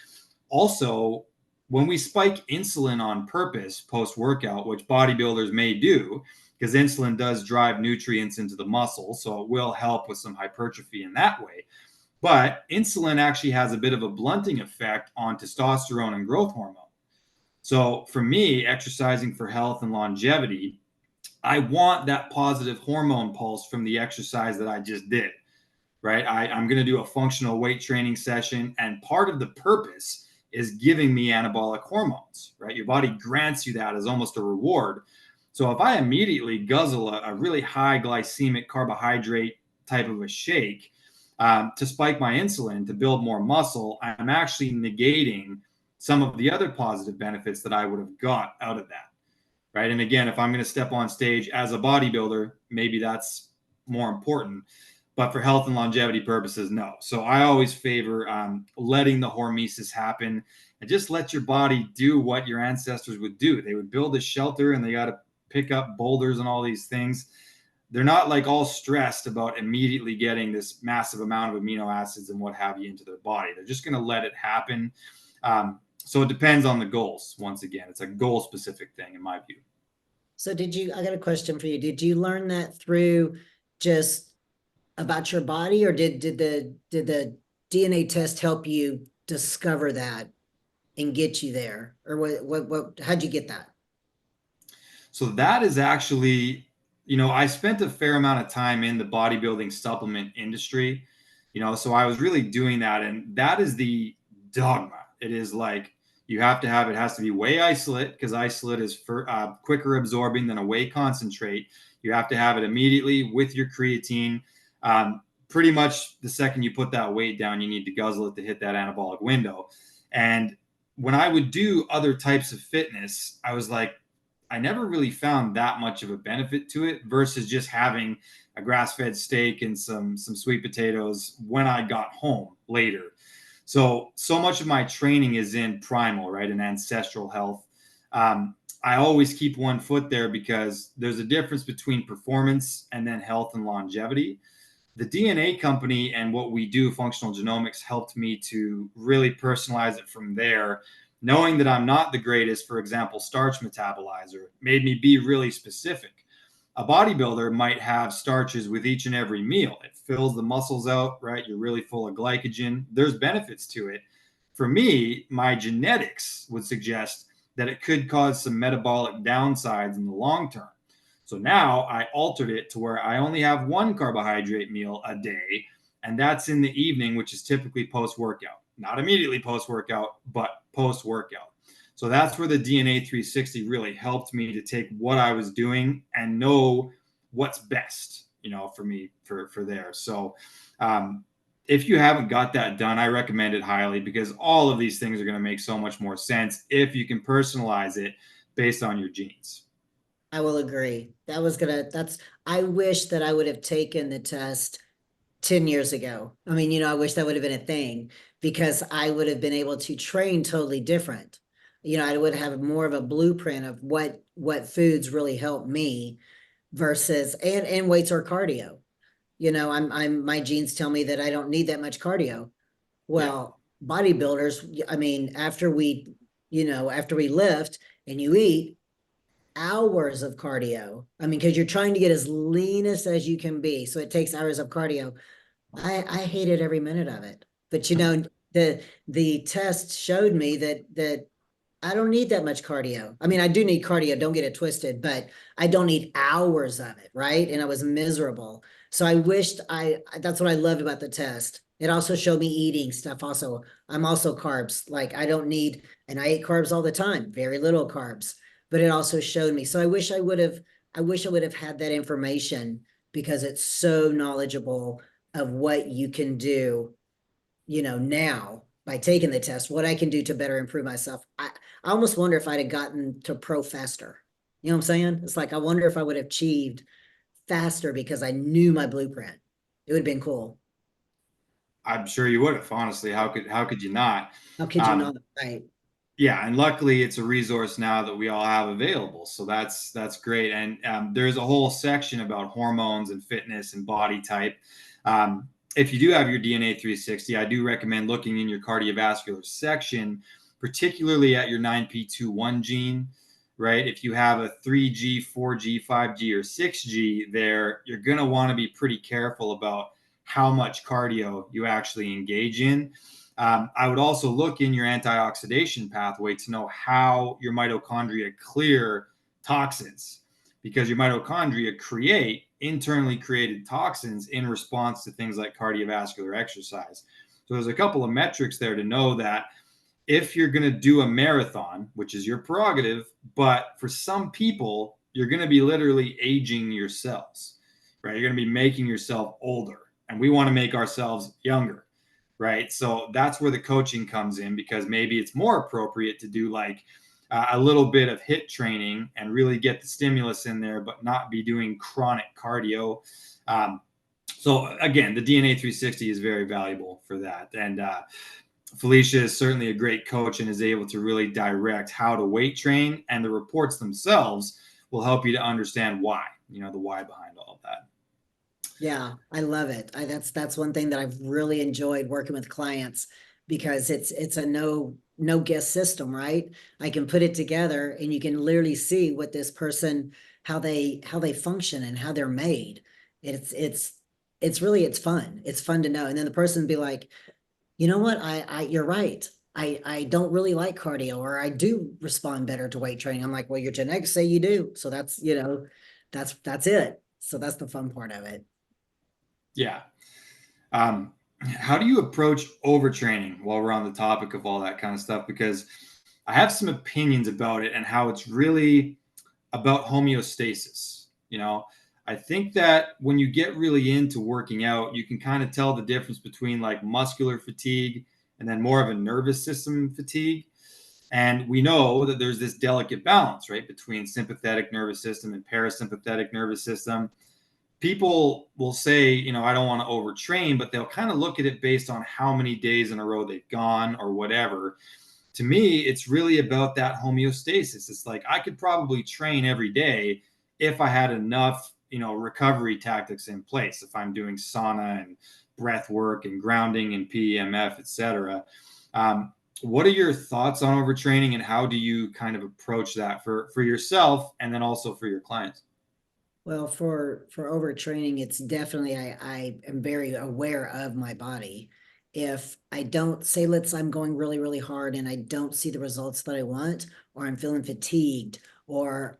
Also, when we spike insulin on purpose post workout, which bodybuilders may do, because insulin does drive nutrients into the muscle, so it will help with some hypertrophy in that way. But insulin actually has a bit of a blunting effect on testosterone and growth hormone. So for me, exercising for health and longevity, I want that positive hormone pulse from the exercise that I just did, right? I'm going to do a functional weight training session, and part of the purpose is giving me anabolic hormones, right? Your body grants you that as almost a reward. So if I immediately guzzle a really high glycemic carbohydrate type of a shake to spike my insulin to build more muscle, I'm actually negating some of the other positive benefits that I would have got out of that, right? And again, if I'm going to step on stage as a bodybuilder, maybe that's more important. But for health and longevity purposes, no. So I always favor letting the hormesis happen and just let your body do what your ancestors would do. They would build a shelter and they got to pick up boulders and all these things. They're not like all stressed about immediately getting this massive amount of amino acids and what have you into their body. They're just going to let it happen. So it depends on the goals. Once again, it's a goal specific thing in my view. So I got a question for you. Did you learn that through just about your body, or did the DNA test help you discover that and get you there? Or how'd you get that? So that is actually, I spent a fair amount of time in the bodybuilding supplement industry, so I was really doing that. And that is the dogma. It is like you have to have, it has to be whey isolate, because isolate is quicker absorbing than a whey concentrate. You have to have it immediately with your creatine. pretty much the second you put that weight down, you need to guzzle it to hit that anabolic window. And when I would do other types of fitness, I was like, I never really found that much of a benefit to it versus just having a grass-fed steak and some sweet potatoes when I got home later. So much of my training is in primal, right, and ancestral health. I always keep one foot there because there's a difference between performance and then health and longevity. The DNA company and what we do, functional genomics, helped me to really personalize it from there. Knowing that I'm not the greatest, for example, starch metabolizer, made me be really specific. A bodybuilder might have starches with each and every meal. It fills the muscles out, right? You're really full of glycogen. There's benefits to it. For me, my genetics would suggest that it could cause some metabolic downsides in the long term. So now I altered it to where I only have one carbohydrate meal a day, and that's in the evening, which is typically post workout. Not immediately post workout, but post workout. So that's where the DNA 360 really helped me to take what I was doing and know what's best, for me for there. So if you haven't got that done, I recommend it highly because all of these things are going to make so much more sense if you can personalize it based on your genes. I will agree. I wish that I would have taken the test 10 years ago. I mean, I wish that would have been a thing because I would have been able to train totally different. I would have more of a blueprint of what foods really help me versus and weights or cardio. I'm my genes tell me that I don't need that much cardio. Yeah. Well, bodybuilders, I mean, after we lift and you eat, hours of cardio. I mean, because you're trying to get as leanest as you can be. So it takes hours of cardio. I hated every minute of it. But the test showed me that I don't need that much cardio. I mean, I do need cardio, don't get it twisted, but I don't need hours of it, right? And I was miserable. So I wished that's what I loved about the test. It also showed me eating stuff also. I'm also carbs. Like I don't need, and I ate carbs all the time, very little carbs, but it also showed me. So I wish I would have had that information because it's so knowledgeable of what you can do, now by taking the test, what I can do to better improve myself. I almost wonder if I'd have gotten to pro faster. You know what I'm saying? It's like I wonder if I would have achieved faster because I knew my blueprint. It would have been cool. I'm sure you would have. Honestly, how could you not? How could you Um, not? Right. yeah, and luckily it's a resource now that we all have available, so that's great. And there's a whole section about hormones and fitness and body type. If you do have your DNA 360, I do recommend looking in your cardiovascular section, particularly at your 9p21 gene. Right, if you have a 3G, 4G, 5G, or 6G there, you're going to want to be pretty careful about how much cardio you actually engage in. I would also look in your antioxidation pathway to know how your mitochondria clear toxins, because your mitochondria create internally created toxins in response to things like cardiovascular exercise. So there's a couple of metrics there to know that if you're going to do a marathon, which is your prerogative, but for some people, you're going to be literally aging your cells, right? You're going to be making yourself older, and we want to make ourselves younger, right? So that's where the coaching comes in because maybe it's more appropriate to do like a little bit of HIIT training and really get the stimulus in there, but not be doing chronic cardio. So again, the DNA 360 is very valuable for that. And Felicia is certainly a great coach and is able to really direct how to weight train, and the reports themselves will help you to understand why, the why behind all of that. Yeah, I love it. That's one thing that I've really enjoyed working with clients because it's a no guess system, right? I can put it together and you can literally see what this person how they function and how they're made. It's fun. It's fun to know. And then the person be like, you know what? I you're right. I don't really like cardio or I do respond better to weight training. I'm like, well, your genetics say you do. So that's it. So that's the fun part of it. Yeah. How do you approach overtraining while we're on the topic of all that kind of stuff? Because I have some opinions about it and how it's really about homeostasis. I think that when you get really into working out, you can kind of tell the difference between like muscular fatigue and then more of a nervous system fatigue. And we know that there's this delicate balance, right, between sympathetic nervous system and parasympathetic nervous system. People will say, I don't want to overtrain, but they'll kind of look at it based on how many days in a row they've gone or whatever. To me, it's really about that homeostasis. It's like I could probably train every day if I had enough, recovery tactics in place. If I'm doing sauna and breath work and grounding and PEMF, etc. What are your thoughts on overtraining, and how do you kind of approach that for yourself and then also for your clients? Well, for overtraining, it's definitely I am very aware of my body. If I don't say, I'm going really, really hard and I don't see the results that I want, or I'm feeling fatigued or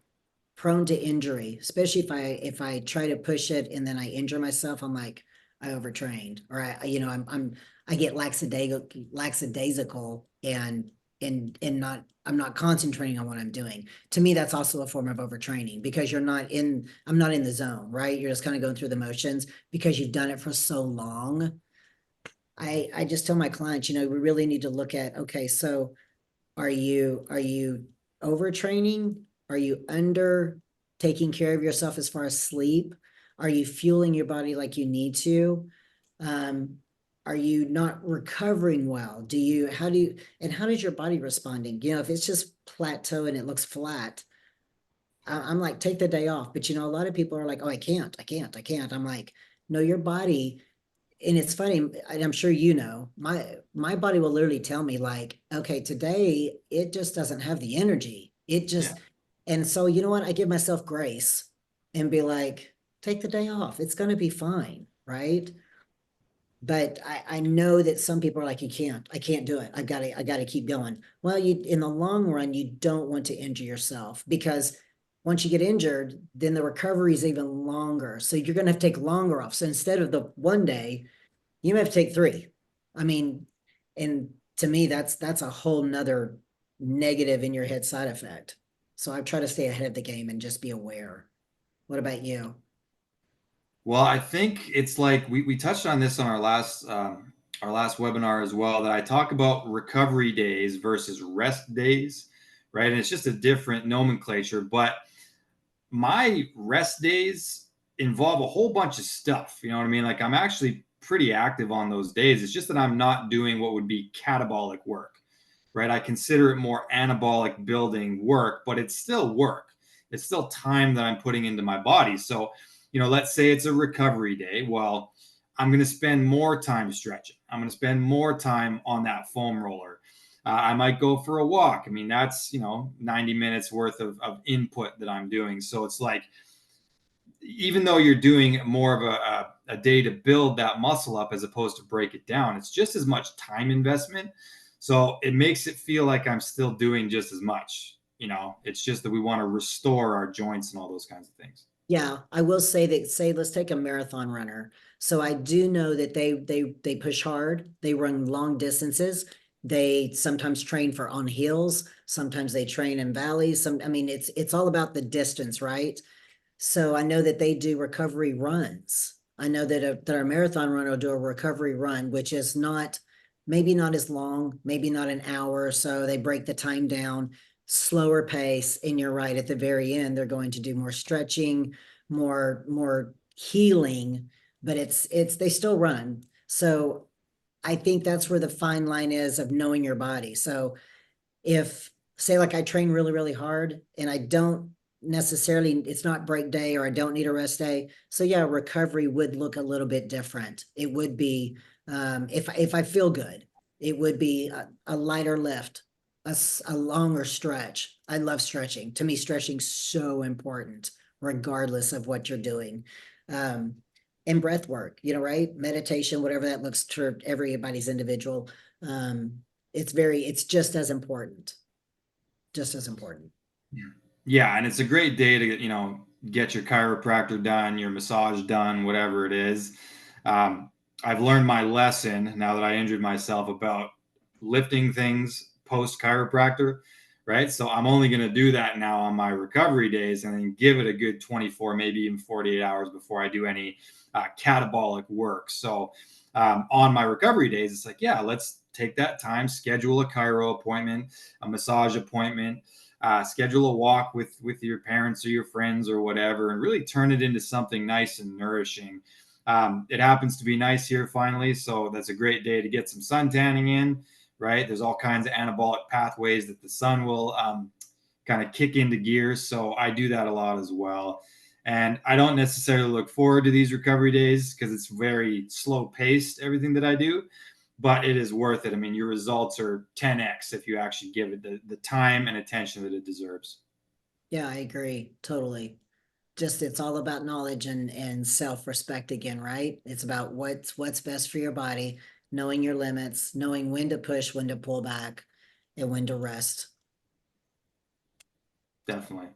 prone to injury, especially if I try to push it and then I injure myself, I'm like, I overtrained, or I get lackadaisical and not I'm not concentrating on what I'm doing. To me, that's also a form of overtraining because I'm not in the zone, right? You're just kind of going through the motions because you've done it for so long. I just tell my clients, we really need to look at, okay, so are you overtraining? Are you under taking care of yourself as far as sleep? Are you fueling your body like you need to? Um, are you not recovering well? How does your body responding? If it's just plateau and it looks flat, I'm like, take the day off. But a lot of people are like, oh, I can't. I'm like, no, your body, and it's funny, and I'm sure my body will literally tell me like, okay, today it just doesn't have the energy. Yeah. And so you know what? I give myself grace and be like, take the day off. It's gonna be fine, right? But I know that some people are like, I can't do it. I gotta keep going. Well, in the long run, you don't want to injure yourself because once you get injured, then the recovery is even longer. So you're gonna have to take longer off. So instead of the one day, you may have to take three. I mean, and to me, that's a whole nother negative in your head side effect. So I try to stay ahead of the game and just be aware. What about you? Well, I think it's like we touched on this on our last webinar as well, that I talk about recovery days versus rest days, right? And it's just a different nomenclature, but my rest days involve a whole bunch of stuff. You know what I mean? Like I'm actually pretty active on those days. It's just that I'm not doing what would be catabolic work, right? I consider it more anabolic building work, but it's still work. It's still time that I'm putting into my body. So, let's say it's a recovery day. Well, I'm going to spend more time stretching. I'm going to spend more time on that foam roller. I might go for a walk. I mean, that's, 90 minutes worth of input that I'm doing. So it's like, even though you're doing more of a day to build that muscle up as opposed to break it down, it's just as much time investment. So it makes it feel like I'm still doing just as much. It's just that we want to restore our joints and all those kinds of things. Yeah, I will say that, say let's take a marathon runner. So I do know that they push hard, they run long distances. They sometimes train for on hills, sometimes they train in valleys. I mean, it's all about the distance, right? So I know that they do recovery runs. I know that our marathon runner will do a recovery run, which is maybe not as long, maybe not an hour or so. They break the time down, slower pace. And you're right, at the very end, they're going to do more stretching, more healing, but they still run. So I think that's where the fine line is of knowing your body. So if say like I train really, really hard and I don't necessarily, it's not break day or I don't need a rest day. So yeah, recovery would look a little bit different. It would be, if I feel good, it would be a lighter lift, a longer stretch. I love stretching. To me, stretching's so important, regardless of what you're doing. Um, and breath work, right? Meditation, whatever that looks for everybody's individual. It's just as important, just as important. Yeah, and it's a great day to get your chiropractor done, your massage done, whatever it is. I've learned my lesson now that I injured myself about lifting things post chiropractor, right? So I'm only going to do that now on my recovery days and then give it a good 24, maybe even 48 hours before I do any catabolic work. So on my recovery days, it's like, yeah, let's take that time, schedule a chiro appointment, a massage appointment, schedule a walk with your parents or your friends or whatever, and really turn it into something nice and nourishing. It happens to be nice here finally, so that's a great day to get some sun tanning in, right? There's all kinds of anabolic pathways that the sun will kind of kick into gear. So I do that a lot as well. And I don't necessarily look forward to these recovery days because it's very slow paced, everything that I do, but it is worth it. I mean, your results are 10x if you actually give it the time and attention that it deserves. Yeah, I agree. Totally. Just it's all about knowledge and self-respect again, right? It's about what's best for your body, knowing your limits, knowing when to push, when to pull back, and when to rest. Definitely.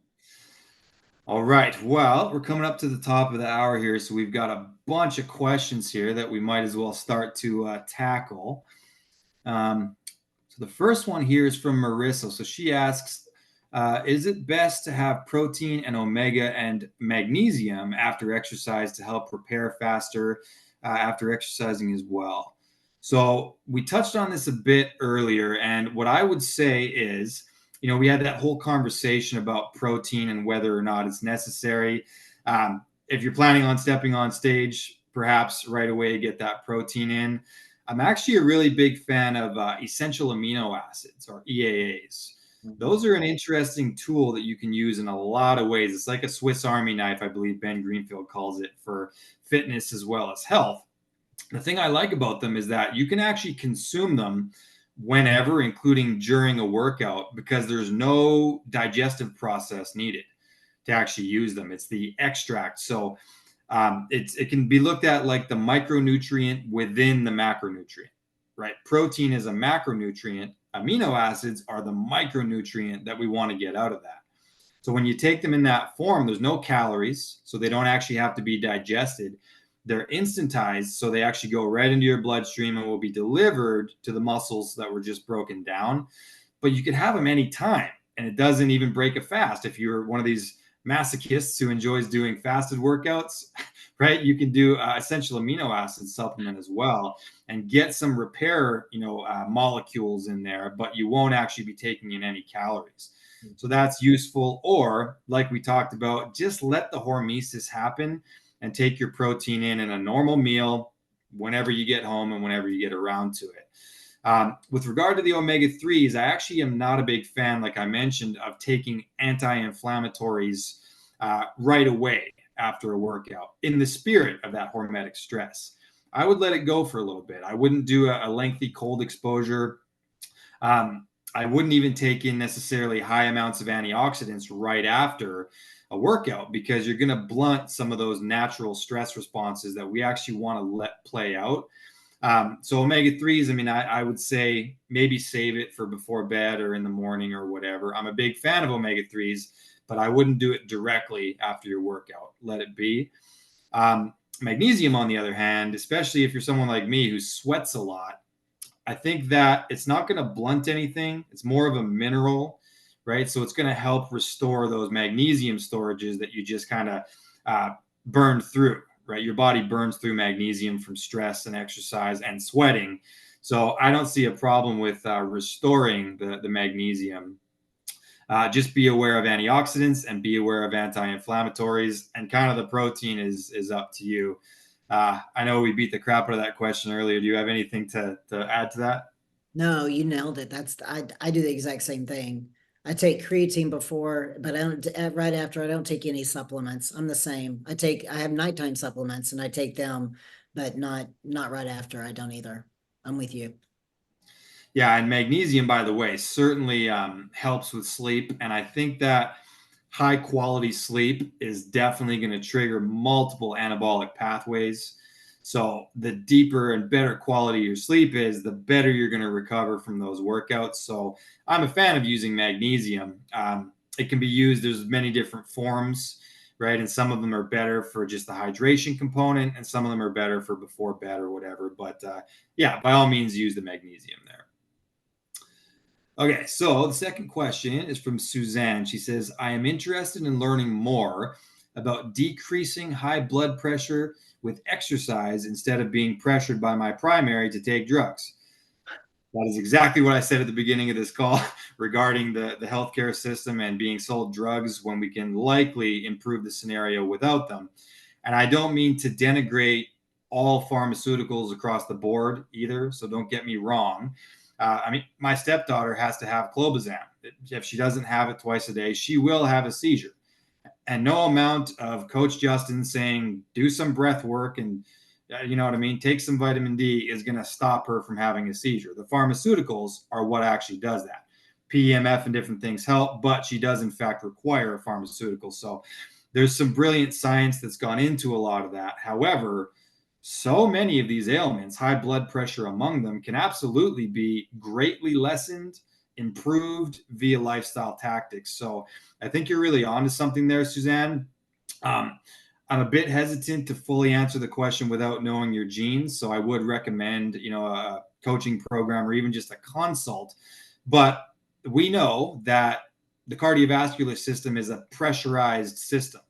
All right. Well, we're coming up to the top of the hour here. So we've got a bunch of questions here that we might as well start to tackle. Um, so the first one here is from Marissa. So she asks, is it best to have protein and omega and magnesium after exercise to help repair faster after exercising as well? So we touched on this a bit earlier. And what I would say is, we had that whole conversation about protein and whether or not it's necessary. If you're planning on stepping on stage, perhaps right away get that protein in. I'm actually a really big fan of essential amino acids or EAAs. Mhm. Those are an interesting tool that you can use in a lot of ways. It's like a Swiss Army knife, I believe Ben Greenfield calls it, for fitness as well as health. The thing I like about them is that you can actually consume them whenever, including during a workout, because there's no digestive process needed to actually use them. It's the extract. So it can be looked at like the micronutrient within the macronutrient, right? Protein is a macronutrient. Amino acids are the micronutrient that we want to get out of that. So when you take them in that form, there's no calories, so they don't actually have to be digested. They're instantized, so they actually go right into your bloodstream and will be delivered to the muscles that were just broken down. But you could have them anytime, and it doesn't even break a fast. If you're one of these masochists who enjoys doing fasted workouts, right? You can do essential amino acid supplement as well and get some repair, molecules in there, but you won't actually be taking in any calories. So that's useful. Or, like we talked about, just let the hormesis happen and take your protein in a normal meal whenever you get home and whenever you get around to it. With regard to the omega 3s, I actually am not a big fan, like I mentioned, of taking anti inflammatories right away after a workout in the spirit of that hormetic stress. I would let it go for a little bit. I wouldn't do a lengthy cold exposure. I wouldn't even take in necessarily high amounts of antioxidants right after a workout because you're going to blunt some of those natural stress responses that we actually want to let play out. So omega 3s, I mean, I would say maybe save it for before bed or in the morning or whatever. I'm a big fan of omega 3s, but I wouldn't do it directly after your workout. Let it be. Magnesium, on the other hand, especially if you're someone like me who sweats a lot, I think that it's not going to blunt anything. It's more of a mineral, right? So it's going to help restore those magnesium storages that you just kind of burned through, right? Your body burns through magnesium from stress and exercise and sweating. So I don't see a problem with restoring the magnesium. Just be aware of antioxidants and be aware of anti-inflammatories, and kind of the protein is up to you. I know we beat the crap out of that question earlier. Do you have anything to add to that? No, you nailed it. I do the exact same thing. I take creatine before, but I don't right after. I don't take any supplements. I'm the same. I have nighttime supplements and I take them, but not right after. I don't either. I'm with you. Yeah, and magnesium, by the way, certainly helps with sleep. And I think that high quality sleep is definitely going to trigger multiple anabolic pathways. So the deeper and better quality your sleep is, the better you're going to recover from those workouts. So I'm a fan of using magnesium. It can be used, there's many different forms, right? And some of them are better for just the hydration component, and some of them are better for before bed or whatever. But yeah, by all means, use the magnesium there. Okay, so the second question is from Suzanne. She says, I am interested in learning more about decreasing high blood pressure with exercise instead of being pressured by my primary to take drugs. That is exactly what I said at the beginning of this call regarding the healthcare system and being sold drugs when we can likely improve the scenario without them. And I don't mean to denigrate all pharmaceuticals across the board either. So don't get me wrong. I mean, my stepdaughter has to have clobazam. If she doesn't have it twice a day, she will have a seizure. And no amount of Coach Justin saying, do some breath work and, you know what I mean, take some vitamin D is going to stop her from having a seizure. The pharmaceuticals are what actually does that. PEMF and different things help, but she does, in fact, require a pharmaceutical. So there's some brilliant science that's gone into a lot of that. However, so many of these ailments, high blood pressure among them, can absolutely be greatly lessened, improved via lifestyle tactics. So I think you're really onto something there, Suzanne. Um, I'm a bit hesitant to fully answer the question without knowing your genes, so I would recommend, a coaching program or even just a consult. But we know that the cardiovascular system is a pressurized system,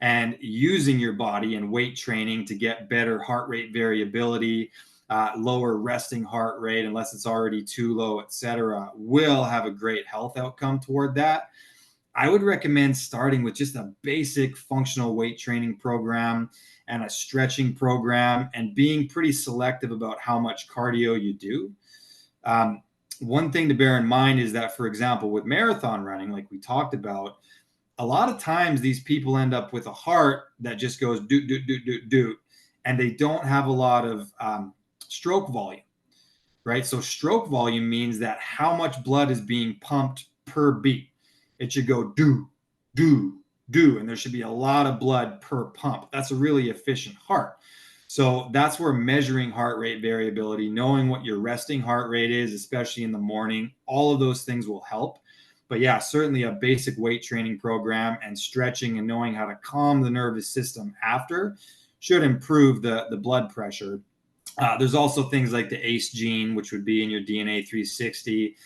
and using your body and weight training to get better heart rate variability, lower resting heart rate, unless it's already too low, etc., will have a great health outcome toward that. I would recommend starting with just a basic functional weight training program and a stretching program and being pretty selective about how much cardio you do. Um, One thing to bear in mind is that, for example, with marathon running, like we talked about, a lot of times these people end up with a heart that just goes doot, doot, doot, doot, doot, and they don't have a lot of stroke volume, right? So stroke volume means that how much blood is being pumped per beat. It should go do, do, do, and there should be a lot of blood per pump. That's a really efficient heart. So that's where measuring heart rate variability, knowing what your resting heart rate is, especially in the morning, all of those things will help. But yeah, certainly a basic weight training program and stretching and knowing how to calm the nervous system after should improve the blood pressure. There's also things like the ACE gene, which would be in your DNA 360.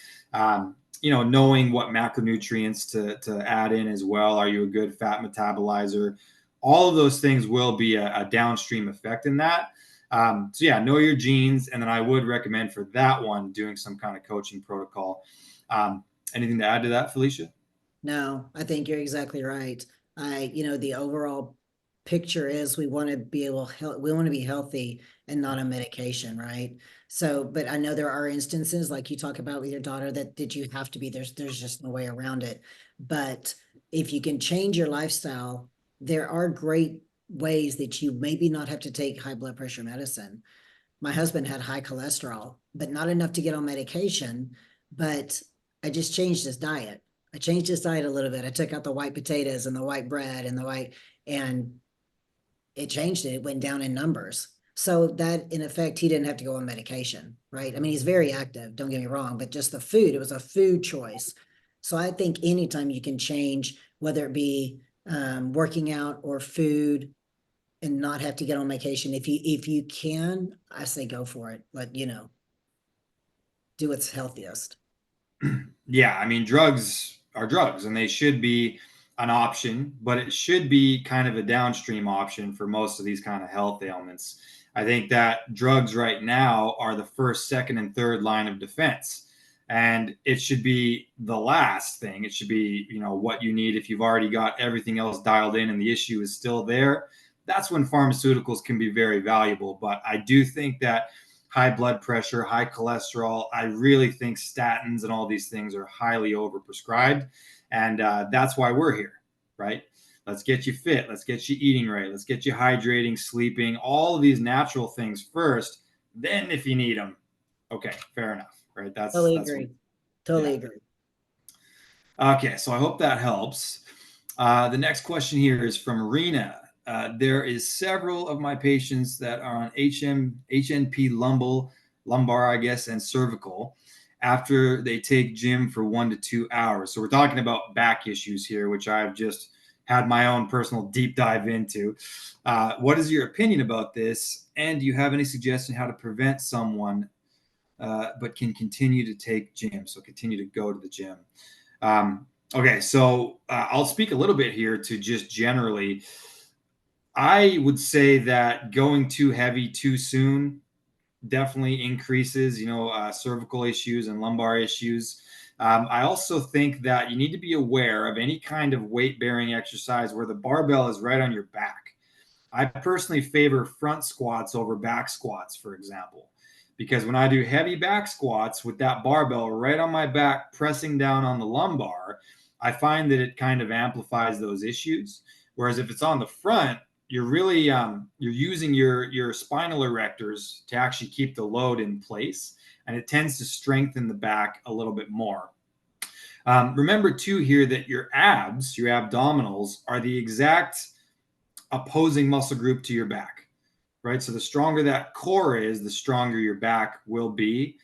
Knowing what macronutrients to add in as well. Are you a good fat metabolizer? All of those things will be a downstream effect in that. So yeah, know your genes, and then I would recommend for that one doing some kind of coaching protocol. Anything to add to that, Felicia? No, I think you're exactly right. The overall picture is we want to be we want to be healthy and not on medication, right? So, but I know there are instances like you talk about with your daughter that you have to be, there's just no way around it. But if you can change your lifestyle, there are great ways that you maybe not have to take high blood pressure medicine. My husband had high cholesterol, but not enough to get on medication. But I just changed his diet. I changed his diet a little bit. I took out the white potatoes and the white bread and and it changed it. It went down in numbers. So that in effect, he didn't have to go on medication, right? I mean, he's very active, don't get me wrong, but just the food, it was a food choice. So I think anytime you can change, whether it be working out or food, and not have to get on medication. If you can, I say go for it. But do what's healthiest. Yeah, I mean, drugs are drugs and they should be an option, but it should be kind of a downstream option for most of these kind of health ailments. I think that drugs right now are the first, second, and third line of defense. And it should be the last thing. It should be, what you need if you've already got everything else dialed in and the issue is still there. That's when pharmaceuticals can be very valuable. But I do think that high blood pressure, high cholesterol. I really think statins and all these things are highly overprescribed. And that's why we're here, right? Let's get you fit. Let's get you eating right. Let's get you hydrating, sleeping, all of these natural things first. Then, if you need them, okay, fair enough, right? Totally That's what, agree. Totally yeah. agree. Okay, so I hope that helps. The next question here is from Rena. There is several of my patients that are on HNP lumbar, I guess, and cervical after they take gym for 1 to 2 hours. So we're talking about back issues here, which I've just had my own personal deep dive into. What is your opinion about this? And do you have any suggestion how to prevent someone but can continue to take gym. So continue to go to the gym. Okay, so I'll speak a little bit here to just generally. I would say that going too heavy too soon definitely increases, cervical issues and lumbar issues. I also think that you need to be aware of any kind of weight bearing exercise where the barbell is right on your back. I personally favor front squats over back squats, for example, because when I do heavy back squats with that barbell right on my back, pressing down on the lumbar, I find that it kind of amplifies those issues. Whereas if it's on the front, you're really you're using your spinal erectors to actually keep the load in place, and it tends to strengthen the back a little bit more. Remember too here that your abs, your abdominals, are the exact opposing muscle group to your back, right? So the stronger that core is, the stronger your back will be.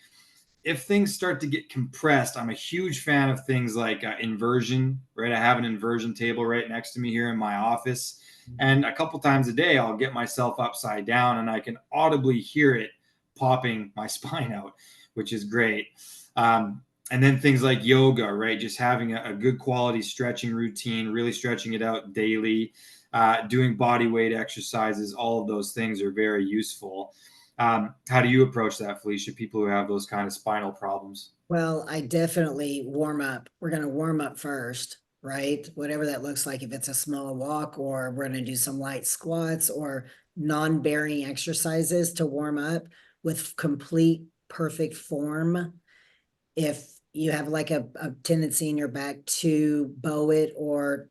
If things start to get compressed, I'm a huge fan of things like inversion, right? I have an inversion table right next to me here in my office. And a couple times a day, I'll get myself upside down and I can audibly hear it popping my spine out, which is great. And then things like yoga, right? Just having a good quality stretching routine, really stretching it out daily, doing body weight exercises, all of those things are very useful. How do you approach that, Felicia? People who have those kind of spinal problems. Well, I definitely warm up. We're going to warm up first, right? Whatever that looks like, if it's a small walk, or we're going to do some light squats or non-bearing exercises to warm up with complete perfect form. If you have like a tendency in your back to bow it, or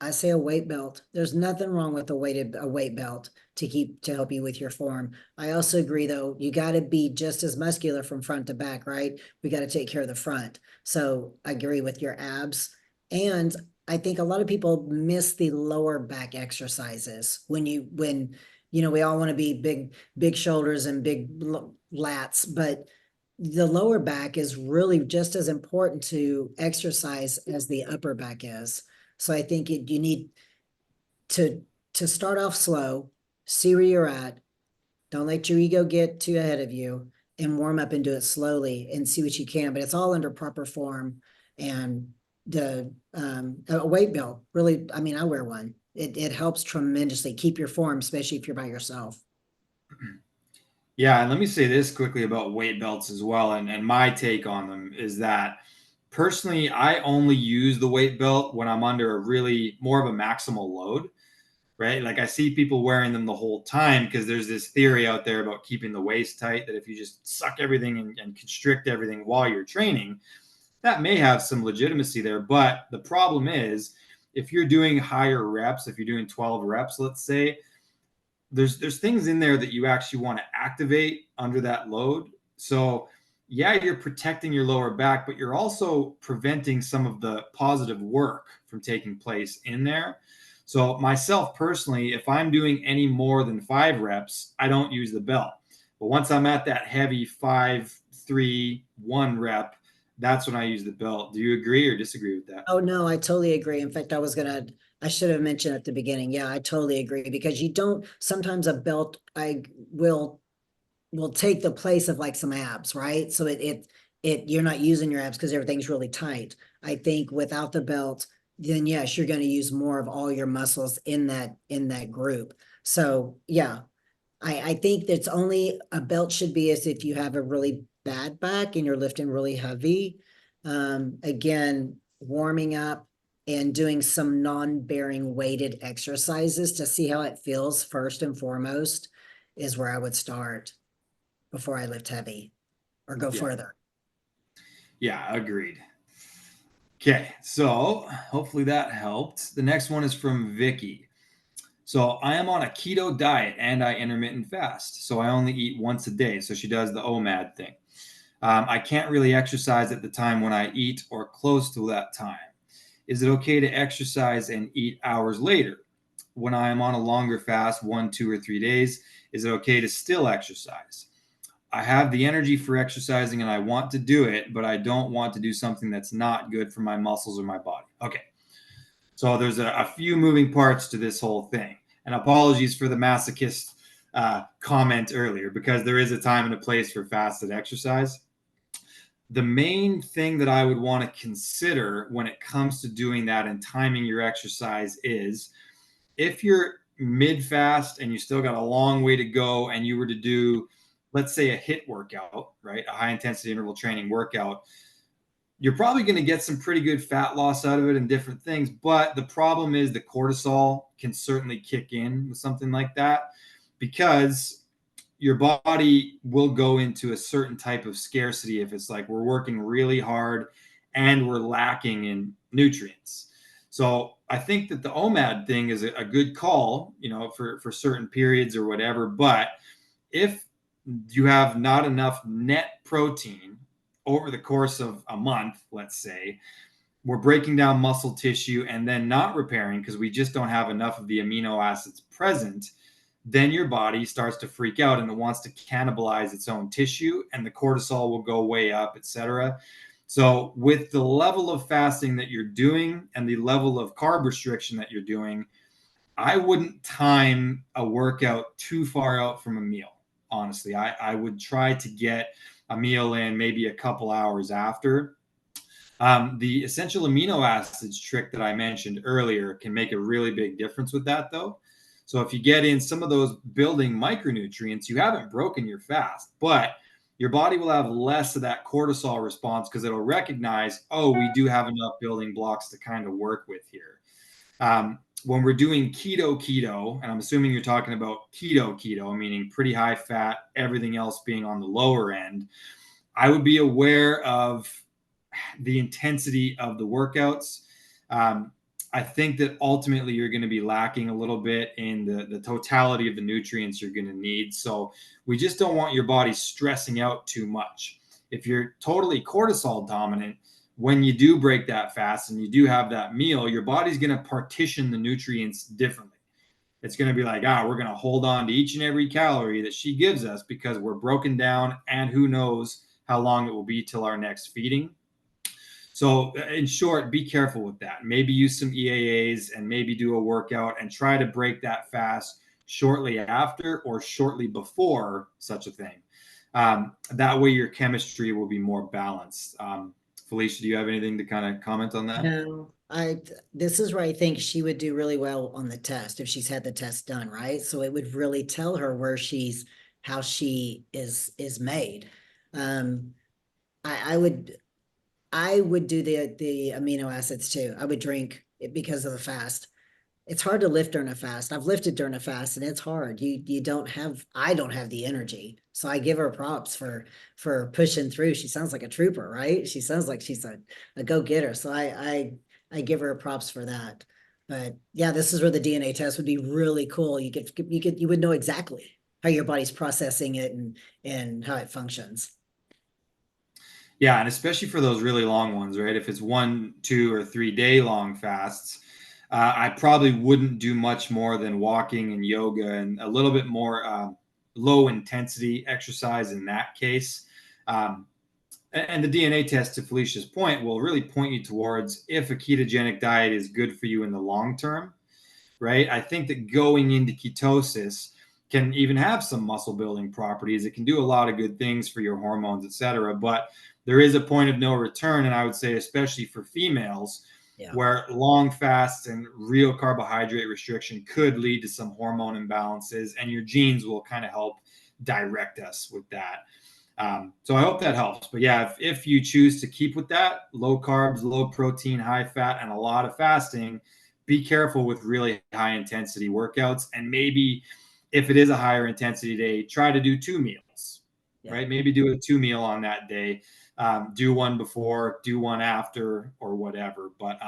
I say a weight belt, there's nothing wrong with a weight belt to help you with your form. I also agree though, you got to be just as muscular from front to back, right? We got to take care of the front. So I agree with your abs. And I think a lot of people miss the lower back exercises when we all want to be big shoulders and big lats, but the lower back is really just as important to exercise as the upper back is. So I think you need to start off slow, see where you're at. Don't let your ego get too ahead of you, and warm up and do it slowly and see what you can. But it's all under proper form. And the a weight belt, really, I mean, I wear one. It helps tremendously keep your form, especially if you're by yourself. Yeah, and let me say this quickly about weight belts as well. And my take on them is that personally, I only use the weight belt when I'm under a really more of a maximal load, right? Like I see people wearing them the whole time because there's this theory out there about keeping the waist tight, that if you just suck everything and constrict everything while you're training, that may have some legitimacy there. But the problem is, if you're doing higher reps, if you're doing 12 reps, let's say, there's things in there that you actually want to activate under that load. So yeah, you're protecting your lower back, but you're also preventing some of the positive work from taking place in there. So myself personally, if I'm doing any more than 5 reps, I don't use the belt. But once I'm at that heavy 5-3-1 rep, that's when I use the belt. Do you agree or disagree with that? Oh, no, I totally agree. In fact, I should have mentioned at the beginning. Yeah, I totally agree, because you don't, sometimes a belt I will take the place of like some abs, right? So you're not using your abs because everything's really tight. I think without the belt, then yes, you're going to use more of all your muscles in that group. So yeah, I think that's only a belt should be as if you have a really bad back and you're lifting really heavy. Again, warming up and doing some non-bearing weighted exercises to see how it feels first and foremost is where I would start before I lift heavy or go Yeah. further. Yeah, agreed. Okay, so hopefully that helped. The next one is from Vicky. So I am on a keto diet and I intermittent fast. So I only eat once a day. So she does the OMAD thing. I can't really exercise at the time when I eat or close to that time. Is it okay to exercise and eat hours later? When I am on a longer fast, 1, 2, or 3 days, is it okay to still exercise? I have the energy for exercising and I want to do it, but I don't want to do something that's not good for my muscles or my body. Okay. So there's a few moving parts to this whole thing. And apologies for the masochist comment earlier, because there is a time and a place for fasted exercise. The main thing that I would want to consider when it comes to doing that and timing your exercise is, if you're mid fast and you still got a long way to go and you were to do, let's say, a HIIT workout, right? A high intensity interval training workout, you're probably going to get some pretty good fat loss out of it and different things. But the problem is the cortisol can certainly kick in with something like that, because your body will go into a certain type of scarcity if it's like we're working really hard and we're lacking in nutrients. So I think that the OMAD thing is a good call, for certain periods or whatever. But if you have not enough net protein over the course of a month, let's say, we're breaking down muscle tissue and then not repairing because we just don't have enough of the amino acids present, then your body starts to freak out and it wants to cannibalize its own tissue, and the cortisol will go way up, etc. So with the level of fasting that you're doing and the level of carb restriction that you're doing, I wouldn't time a workout too far out from a meal. Honestly, I would try to get a meal in maybe a couple hours after. The essential amino acids trick that I mentioned earlier can make a really big difference with that, though. So if you get in some of those building micronutrients, you haven't broken your fast, but your body will have less of that cortisol response because it'll recognize, oh, we do have enough building blocks to kind of work with here. When we're doing keto, and I'm assuming you're talking about keto, meaning pretty high fat, everything else being on the lower end, I would be aware of the intensity of the workouts. I think that ultimately you're going to be lacking a little bit in the totality of the nutrients you're going to need. So we just don't want your body stressing out too much. If you're totally cortisol dominant, when you do break that fast and you do have that meal, your body's going to partition the nutrients differently. It's going to be like, we're going to hold on to each and every calorie that she gives us because we're broken down, and who knows how long it will be till our next feeding. So in short, be careful with that. Maybe use some EAAs and maybe do a workout and try to break that fast shortly after or shortly before such a thing. That way your chemistry will be more balanced. Felicia, do you have anything to kind of comment on that? No, this is where I think she would do really well on the test if she's had the test done, right? So it would really tell her how she is made. Um, I would do the amino acids too. I would drink it because of the fast. It's hard to lift during a fast. I've lifted during a fast and it's hard. I don't have the energy. So I give her props for pushing through. She sounds like a trooper, right? She sounds like she's a go-getter. So I give her props for that. But yeah, this is where the DNA test would be really cool. You would know exactly how your body's processing it and how it functions. Yeah, and especially for those really long ones, right? If it's 1, 2, or 3 day long fasts, I probably wouldn't do much more than walking and yoga and a little bit more low intensity exercise in that case. And the DNA test, to Felicia's point, will really point you towards if a ketogenic diet is good for you in the long term, right? I think that going into ketosis can even have some muscle building properties. It can do a lot of good things for your hormones, et cetera. But there is a point of no return. And I would say, especially for females, where long fasts and real carbohydrate restriction could lead to some hormone imbalances, and your genes will kind of help direct us with that. So I hope that helps. But yeah, if you choose to keep with that low carbs, low protein, high fat, and a lot of fasting, be careful with really high intensity workouts. And maybe if it is a higher intensity day, try to do 2 meals, right? Maybe do a 2 meal on that day. Do one before, do one after, or whatever. But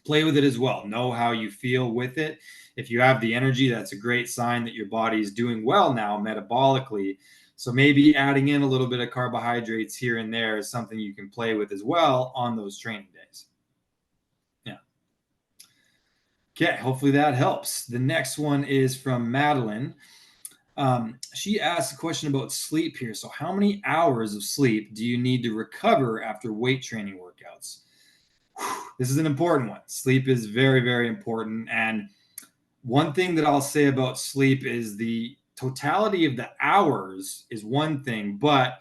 play with it as well. Know how you feel with it. If you have the energy, that's a great sign that your body is doing well now metabolically. So maybe adding in a little bit of carbohydrates here and there is something you can play with as well on those training days. Yeah. Okay, hopefully that helps. The next one is from Madeline. She asked a question about sleep here. So how many hours of sleep do you need to recover after weight training workouts? This is an important one. Sleep is very, very important. And one thing that I'll say about sleep is the totality of the hours is one thing, but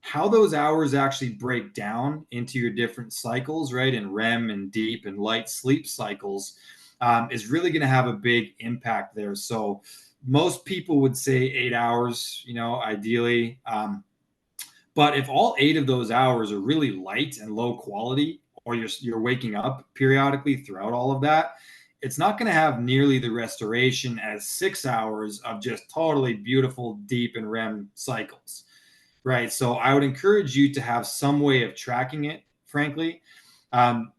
how those hours actually break down into your different cycles, right? And REM and deep and light sleep cycles is really going to have a big impact there. So most people would say 8 hours, ideally. But if all 8 of those hours are really light and low quality, or you're waking up periodically throughout all of that, it's not going to have nearly the restoration as 6 hours of just totally beautiful, deep and REM cycles. Right. So I would encourage you to have some way of tracking it, frankly.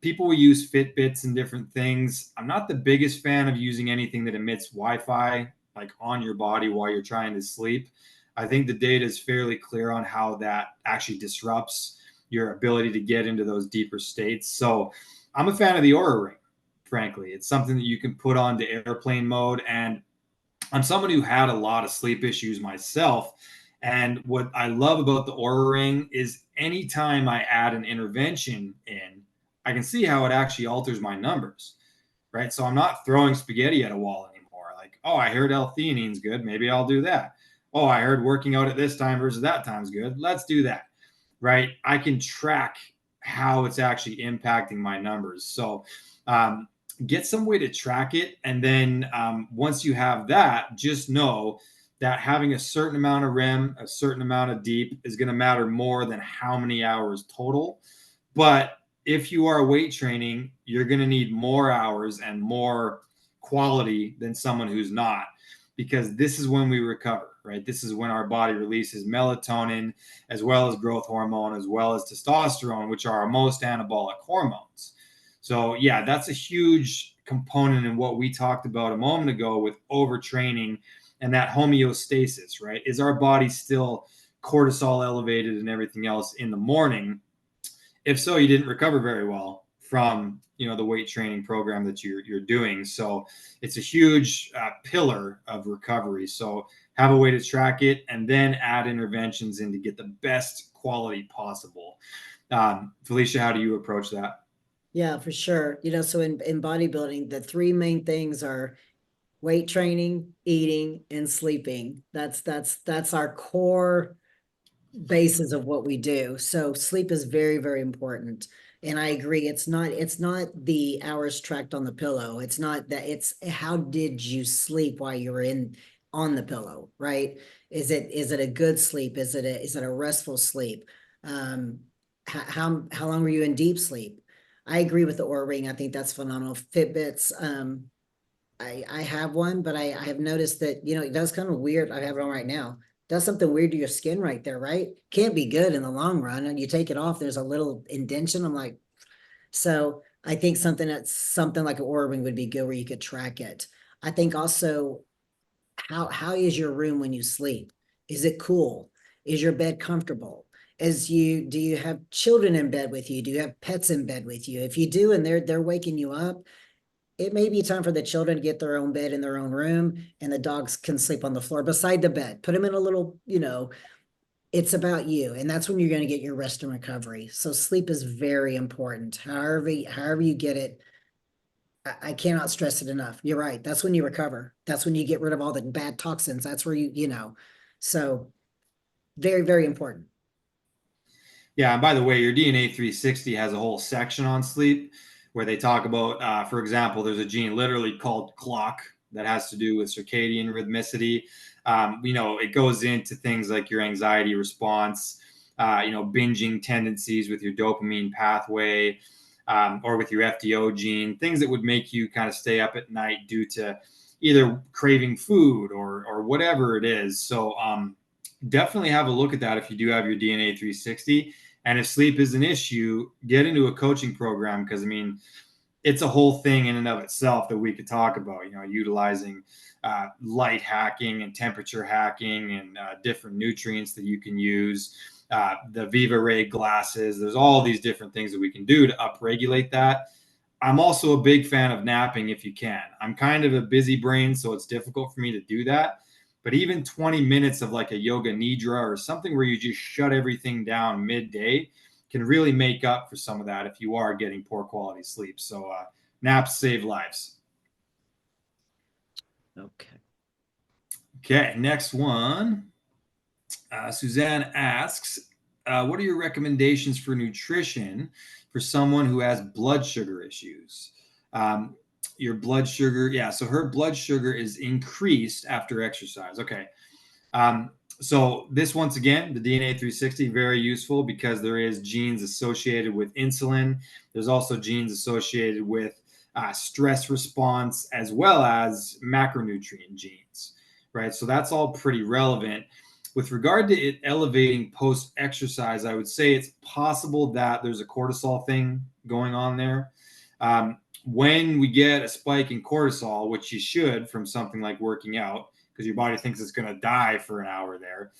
People will use Fitbits and different things. I'm not the biggest fan of using anything that emits Wi-Fi like on your body while you're trying to sleep. I think the data is fairly clear on how that actually disrupts your ability to get into those deeper states. So I'm a fan of the Aura Ring, frankly. It's something that you can put on to airplane mode. And I'm someone who had a lot of sleep issues myself. And what I love about the Aura Ring is anytime I add an intervention in, I can see how it actually alters my numbers, right? So I'm not throwing spaghetti at a wall anymore. Like, oh, I heard L-theanine's good. Maybe I'll do that. Oh, I heard working out at this time versus that time's good. Let's do that, right? I can track how it's actually impacting my numbers. So get some way to track it. And then once you have that, just know that having a certain amount of REM, a certain amount of deep is going to matter more than how many hours total. But if you are weight training, you're going to need more hours and more quality than someone who's not, because this is when we recover, right? This is when our body releases melatonin, as well as growth hormone, as well as testosterone, which are our most anabolic hormones. So, yeah, that's a huge component in what we talked about a moment ago with overtraining and that homeostasis, right? Is our body still cortisol elevated and everything else in the morning? If so, you didn't recover very well from the weight training program that you're doing. So it's a huge pillar of recovery. So have a way to track it and then add interventions in to get the best quality possible. Felicia, how do you approach that? Yeah, for sure. So in bodybuilding, the three main things are weight training, eating, and sleeping. That's our core basis of what we do. So sleep is very, very important. And I agree, it's not the hours tracked on the pillow. It's not that, it's how did you sleep while you were on the pillow, right? Is it a good sleep? Is it a restful sleep? How long were you in deep sleep? I agree with the Oura Ring. I think that's phenomenal. Fitbits, I have one, but I have noticed that, it does kind of weird. I have it on right now. Does something weird to your skin right there, right? Can't be good in the long run. And you take it off, there's a little indentation. I'm like, so I think something like an Oura Ring would be good where you could track it. I think also, how is your room when you sleep? Is it cool? Is your bed comfortable? Do you have children in bed with you? Do you have pets in bed with you? If you do, and they're waking you up, it may be time for the children to get their own bed in their own room, and the dogs can sleep on the floor beside the bed. Put them in a little, it's about you. And that's when you're going to get your rest and recovery. So sleep is very important. However you get it, I cannot stress it enough. You're right. That's when you recover. That's when you get rid of all the bad toxins. That's where so very, very important. Yeah, and by the way, your DNA 360 has a whole section on sleep where they talk about, for example, there's a gene literally called clock that has to do with circadian rhythmicity. It goes into things like your anxiety response, binging tendencies with your dopamine pathway, or with your FDO gene, things that would make you kind of stay up at night due to either craving food or whatever it is. So definitely have a look at that if you do have your DNA 360. And if sleep is an issue, get into a coaching program, because it's a whole thing in and of itself that we could talk about, utilizing light hacking and temperature hacking and different nutrients that you can use, the Viva Ray glasses. There's all these different things that we can do to upregulate that. I'm also a big fan of napping if you can. I'm kind of a busy brain, so it's difficult for me to do that. But even 20 minutes of like a yoga nidra or something where you just shut everything down midday can really make up for some of that if you are getting poor quality sleep. So naps save lives. Okay. Okay, next one. Suzanne asks, what are your recommendations for nutrition for someone who has blood sugar issues? Your blood sugar, yeah, so her blood sugar is increased after exercise. Okay. So this, once again, the DNA 360, very useful because there is genes associated with insulin. There's also genes associated with stress response, as well as macronutrient genes, right? So that's all pretty relevant. With regard to it elevating post exercise, I would say it's possible that there's a cortisol thing going on there. When we get a spike in cortisol, which you should from something like working out, because your body thinks it's going to die for an hour there,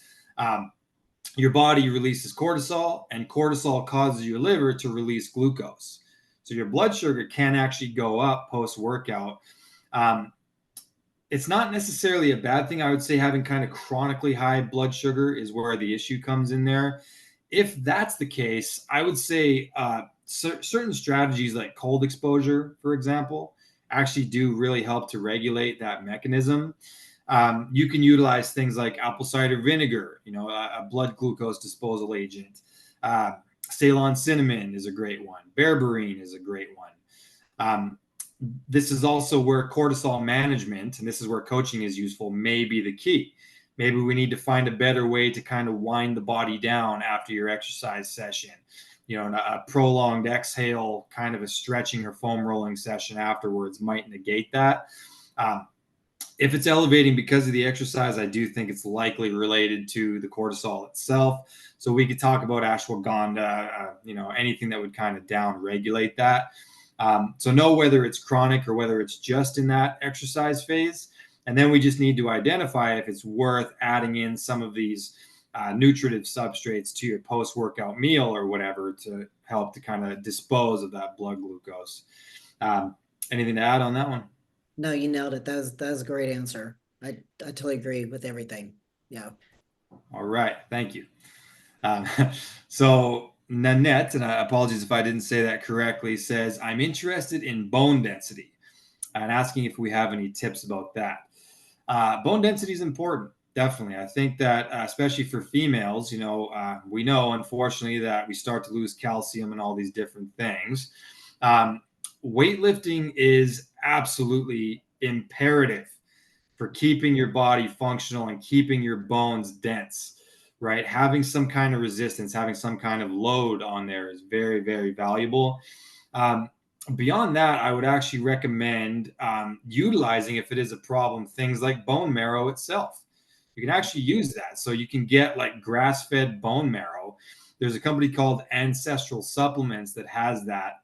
your body releases cortisol, and cortisol causes your liver to release glucose. So your blood sugar can actually go up post workout. It's not necessarily a bad thing. I would say having kind of chronically high blood sugar is where the issue comes in there. If that's the case, I would say certain strategies like cold exposure, for example, actually do really help to regulate that mechanism. You can utilize things like apple cider vinegar, a blood glucose disposal agent. Ceylon cinnamon is a great one. Berberine is a great one. This is also where cortisol management, and this is where coaching is useful, may be the key. Maybe we need to find a better way to kind of wind the body down after your exercise session. A prolonged exhale, kind of a stretching or foam rolling session afterwards might negate that. If it's elevating because of the exercise, I do think it's likely related to the cortisol itself. So we could talk about ashwagandha, anything that would kind of down regulate that. So know whether it's chronic or whether it's just in that exercise phase. And then we just need to identify if it's worth adding in some of these nutritive substrates to your post-workout meal or whatever to help to kind of dispose of that blood glucose. Anything to add on that one? No, you nailed it. That was a great answer. I totally agree with everything. Yeah. All right. Thank you. So Nanette, and apologies if I didn't say that correctly, says, I'm interested in bone density and asking if we have any tips about that. Bone density is important. Definitely. I think that, especially for females, we know, unfortunately, that we start to lose calcium and all these different things. Weightlifting is absolutely imperative for keeping your body functional and keeping your bones dense, right? Having some kind of resistance, having some kind of load on there is very, very valuable. Beyond that, I would actually recommend utilizing, if it is a problem, things like bone marrow itself. You can actually use that. So you can get like grass-fed bone marrow. There's a company called Ancestral Supplements that has that.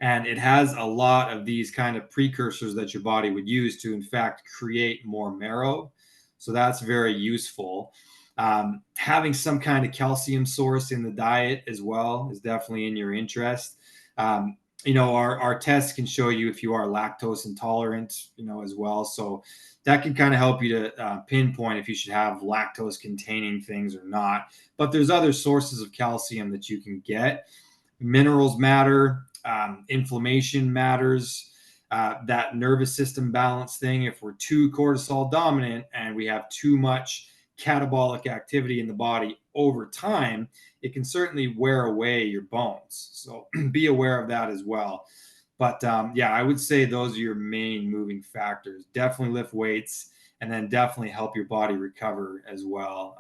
And it has a lot of these kind of precursors that your body would use to, in fact, create more marrow. So that's very useful. Having some kind of calcium source in the diet as well is definitely in your interest. Our tests can show you if you are lactose intolerant, as well. So that can kind of help you to pinpoint if you should have lactose containing things or not. But there's other sources of calcium that you can get. Minerals matter. Inflammation matters. That nervous system balance thing. If we're too cortisol dominant and we have too much catabolic activity in the body over time, it can certainly wear away your bones. So be aware of that as well. But yeah, I would say those are your main moving factors. Definitely lift weights, and then definitely help your body recover as well.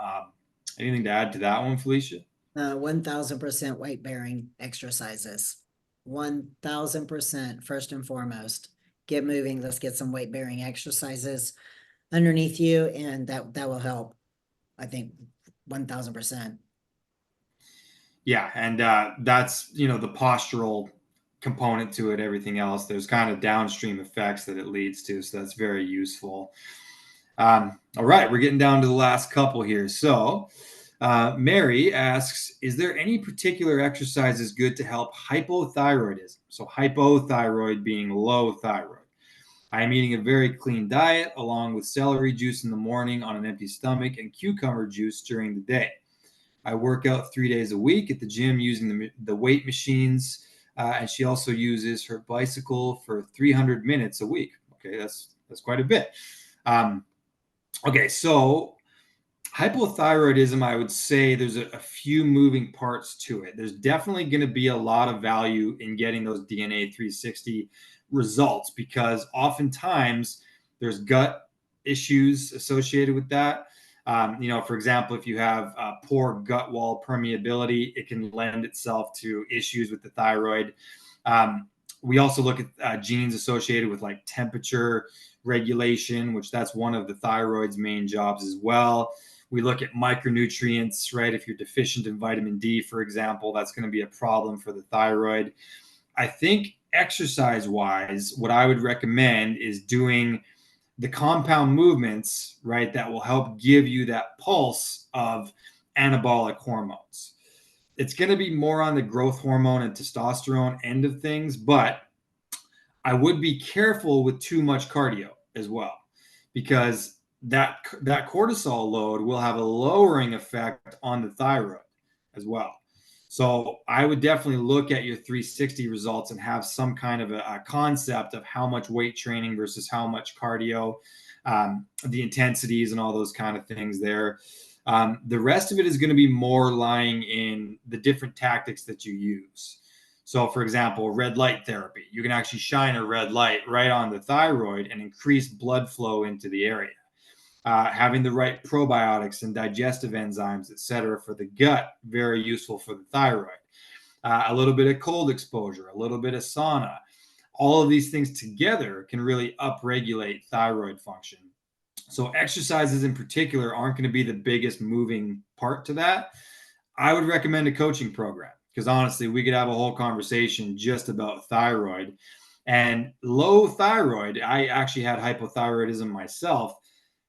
Anything to add to that one, Felicia? 1000% weight bearing exercises. 1000% first and foremost. Get moving. Let's get some weight bearing exercises underneath you, and that will help. I think 1000%. Yeah, and that's the postural component to it. Everything else, there's kind of downstream effects that it leads to, so that's very useful. All right, we're getting down to the last couple here. So Mary asks, is there any particular exercises good to help hypothyroidism? So hypothyroid being low thyroid. I am eating a very clean diet along with celery juice in the morning on an empty stomach and cucumber juice during the day. I work out 3 days a week at the gym using the weight machines, and she also uses her bicycle for 300 minutes a week. Okay, that's quite a bit. Okay, so hypothyroidism, I would say there's a few moving parts to it. There's definitely going to be a lot of value in getting those DNA 360 results because oftentimes there's gut issues associated with that. For example, if you have poor gut wall permeability, it can lend itself to issues with the thyroid. Um, we also look at genes associated with like temperature regulation, which that's one of the thyroid's main jobs as well. We look at micronutrients, right? If you're deficient in vitamin D, for example, that's going to be a problem for the thyroid. I think exercise wise, what I would recommend is doing the compound movements, right? That will help give you that pulse of anabolic hormones. It's going to be more on the growth hormone and testosterone end of things, but I would be careful with too much cardio as well, because that cortisol load will have a lowering effect on the thyroid as well. So I would definitely look at your 360 results and have some kind of a concept of how much weight training versus how much cardio, the intensities and all those kind of things there. The rest of it is going to be more lying in the different tactics that you use. So, for example, red light therapy, you can actually shine a red light right on the thyroid and increase blood flow into the area. Having the right probiotics and digestive enzymes, et cetera, for the gut, very useful for the thyroid. A little bit of cold exposure, a little bit of sauna. All of these things together can really upregulate thyroid function. So, exercises in particular aren't going to be the biggest moving part to that. I would recommend a coaching program because honestly, we could have a whole conversation just about thyroid and low thyroid. I actually had hypothyroidism myself,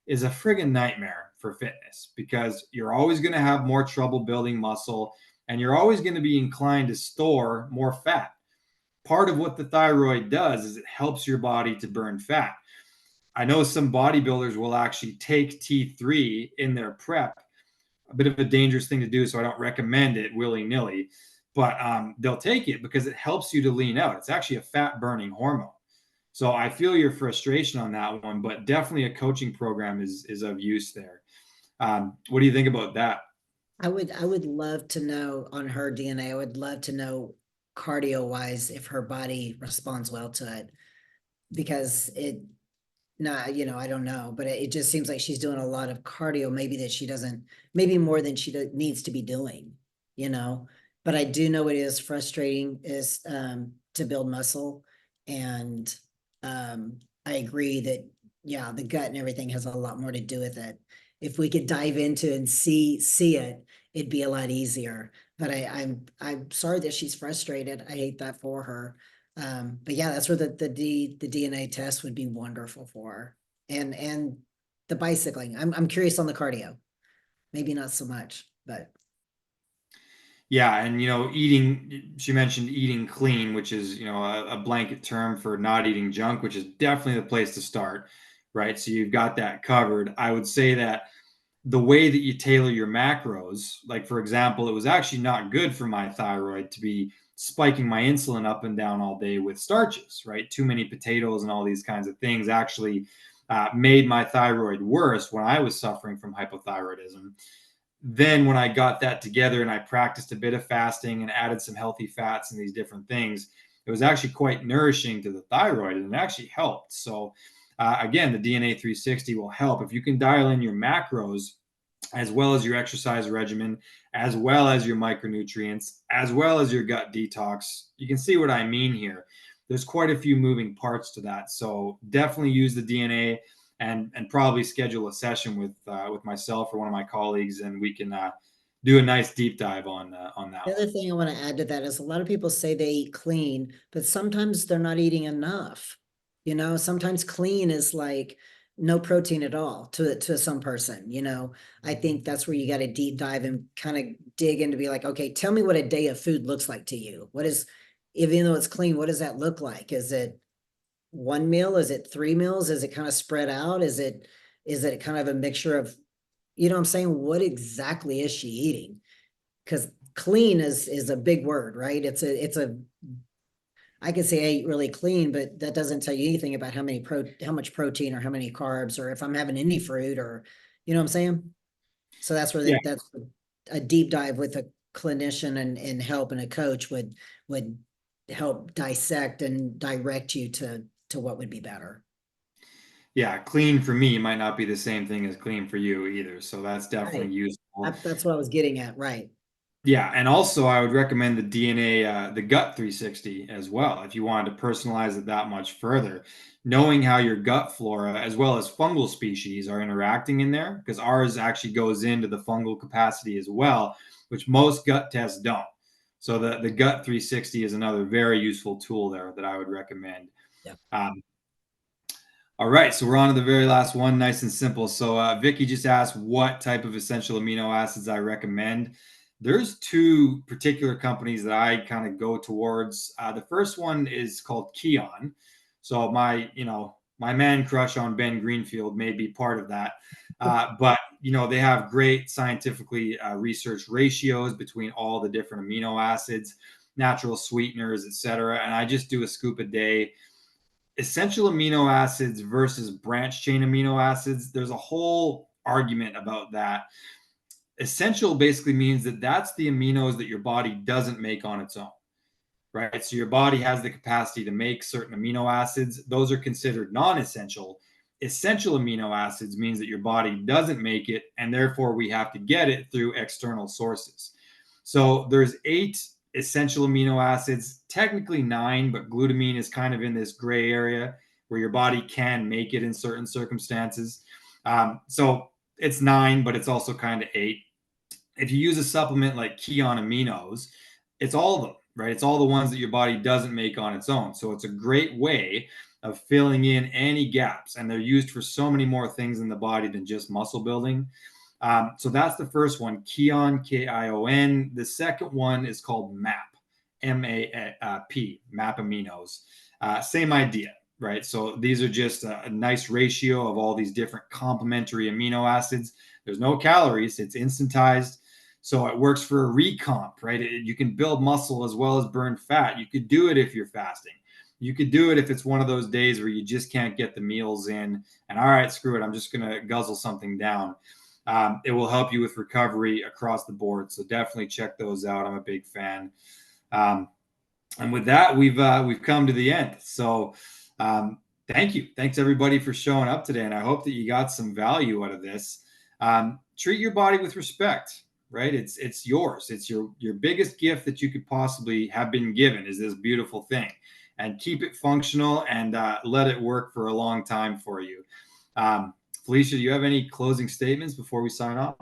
is a friggin' nightmare for fitness because you're always going to have more trouble building muscle and you're always going to be inclined to store more fat. Part of what the thyroid does is it helps your body to burn fat. I know some bodybuilders will actually take T3 in their prep, a bit of a dangerous thing to do, so I don't recommend it willy nilly. But they'll take it because it helps you to lean out. It's actually a fat burning hormone. So I feel your frustration on that one, but definitely a coaching program is of use there. What do you think about that? I would love to know on her DNA. I would love to know cardio wise if her body responds well to it because it nah, I don't know, but it just seems like she's doing a lot of cardio, maybe that she doesn't, maybe more than she needs to be doing, you know. But I do know it is frustrating is to build muscle, and I agree that yeah, the gut and everything has a lot more to do with it. If we could dive into and see it, it'd be a lot easier. But I'm sorry that she's frustrated. I hate that for her. But yeah, that's where the DNA test would be wonderful for her. And the bicycling. I'm curious on the cardio. Maybe not so much, but Yeah, and eating. She mentioned eating clean, which is a blanket term for not eating junk, which is definitely the place to start, right? So you've got that covered. I would say that the way that you tailor your macros, like for example, it was actually not good for my thyroid to be spiking my insulin up and down all day with starches, right? Too many potatoes and all these kinds of things actually made my thyroid worse when I was suffering from hypothyroidism. Then, when I got that together and I practiced a bit of fasting and added some healthy fats and these different things, it was actually quite nourishing to the thyroid and it actually helped. So, again, the DNA 360 will help if you can dial in your macros as well as your exercise regimen, as well as your micronutrients, as well as your gut detox. You can see what I mean here. There's quite a few moving parts to that. So definitely use the DNA and probably schedule a session with myself or one of my colleagues, and we can do a nice deep dive on that the one. other thing I want to add to that is a lot of people say they eat clean, but sometimes they're not eating enough. Sometimes clean is like no protein at all to some person, I think that's where you got to deep dive and kind of dig into be like, okay, tell me what a day of food looks like to you. Even though it's clean, what does that look like? Is it one meal? Is it 3 meals? Is it kind of spread out? Is it kind of a mixture of, what I'm saying? What exactly is she eating? Because clean is a big word, right? I could say I eat really clean, but that doesn't tell you anything about how much protein or how many carbs, or if I'm having any fruit, or, you know what I'm saying? So that's where Yeah. that's a deep dive with a clinician and help, and a coach would help dissect and direct you to what would be better. Yeah, clean for me might not be the same thing as clean for you either. So that's definitely Right. useful. That's what I was getting at. Right. Yeah, and also I would recommend the DNA, the Gut 360 as well, if you wanted to personalize it that much further. Knowing how your gut flora, as well as fungal species, are interacting in there, because ours actually goes into the fungal capacity as well, which most gut tests don't. So the Gut 360 is another very useful tool there that I would recommend. Yeah. Um, all right, so we're on to the very last one, nice and simple. So Vicky just asked what type of essential amino acids I recommend. There's two particular companies that I kind of go towards. The first one is called Keon. So my man crush on Ben Greenfield may be part of that. But they have great scientifically researched ratios between all the different amino acids, natural sweeteners, etc. And I just do a scoop a day. Essential amino acids versus branch chain amino acids, there's a whole argument about that. Essential basically means that that's the aminos that your body doesn't make on its own, right? So your body has the capacity to make certain amino acids. Those are considered non-essential. Essential amino acids means that your body doesn't make it, and therefore we have to get it through external sources. So there's 8 essential amino acids, technically 9, but glutamine is kind of in this gray area where your body can make it in certain circumstances. So it's 9, but it's also kind of 8. If you use a supplement like Keon Aminos, it's all of them, right? It's all the ones that your body doesn't make on its own. So it's a great way of filling in any gaps. And they're used for so many more things in the body than just muscle building. So that's the first one, Kion, Kion. The second one is called MAP, MAP, MAP aminos. Same idea, right? So these are just a nice ratio of all these different complementary amino acids. There's no calories, it's instantized. So it works for a recomp, right? You can build muscle as well as burn fat. You could do it if you're fasting. You could do it if it's one of those days where you just can't get the meals in. And all right, screw it, I'm just going to guzzle something down. It will help you with recovery across the board. So definitely check those out. I'm a big fan. Um, and with that, we've come to the end. So thank you, thanks everybody for showing up today, and I hope that you got some value out of this. Treat your body with respect, right? It's yours. It's your biggest gift that you could possibly have been given is this beautiful thing, and keep it functional and let it work for a long time for you. Felicia, do you have any closing statements before we sign off?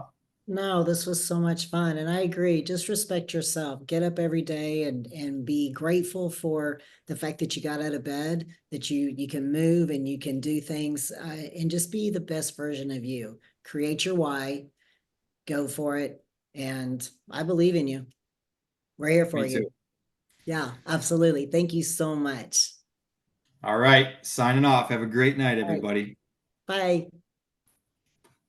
No, this was so much fun. And I agree. Just respect yourself. Get up every day and be grateful for the fact that you got out of bed, that you can move and you can do things, and just be the best version of you. Create your why, go for it. And I believe in you. We're here for Me too. you. Yeah, absolutely. Thank you so much. All right, signing off. Have a great night, All right. everybody. Bye.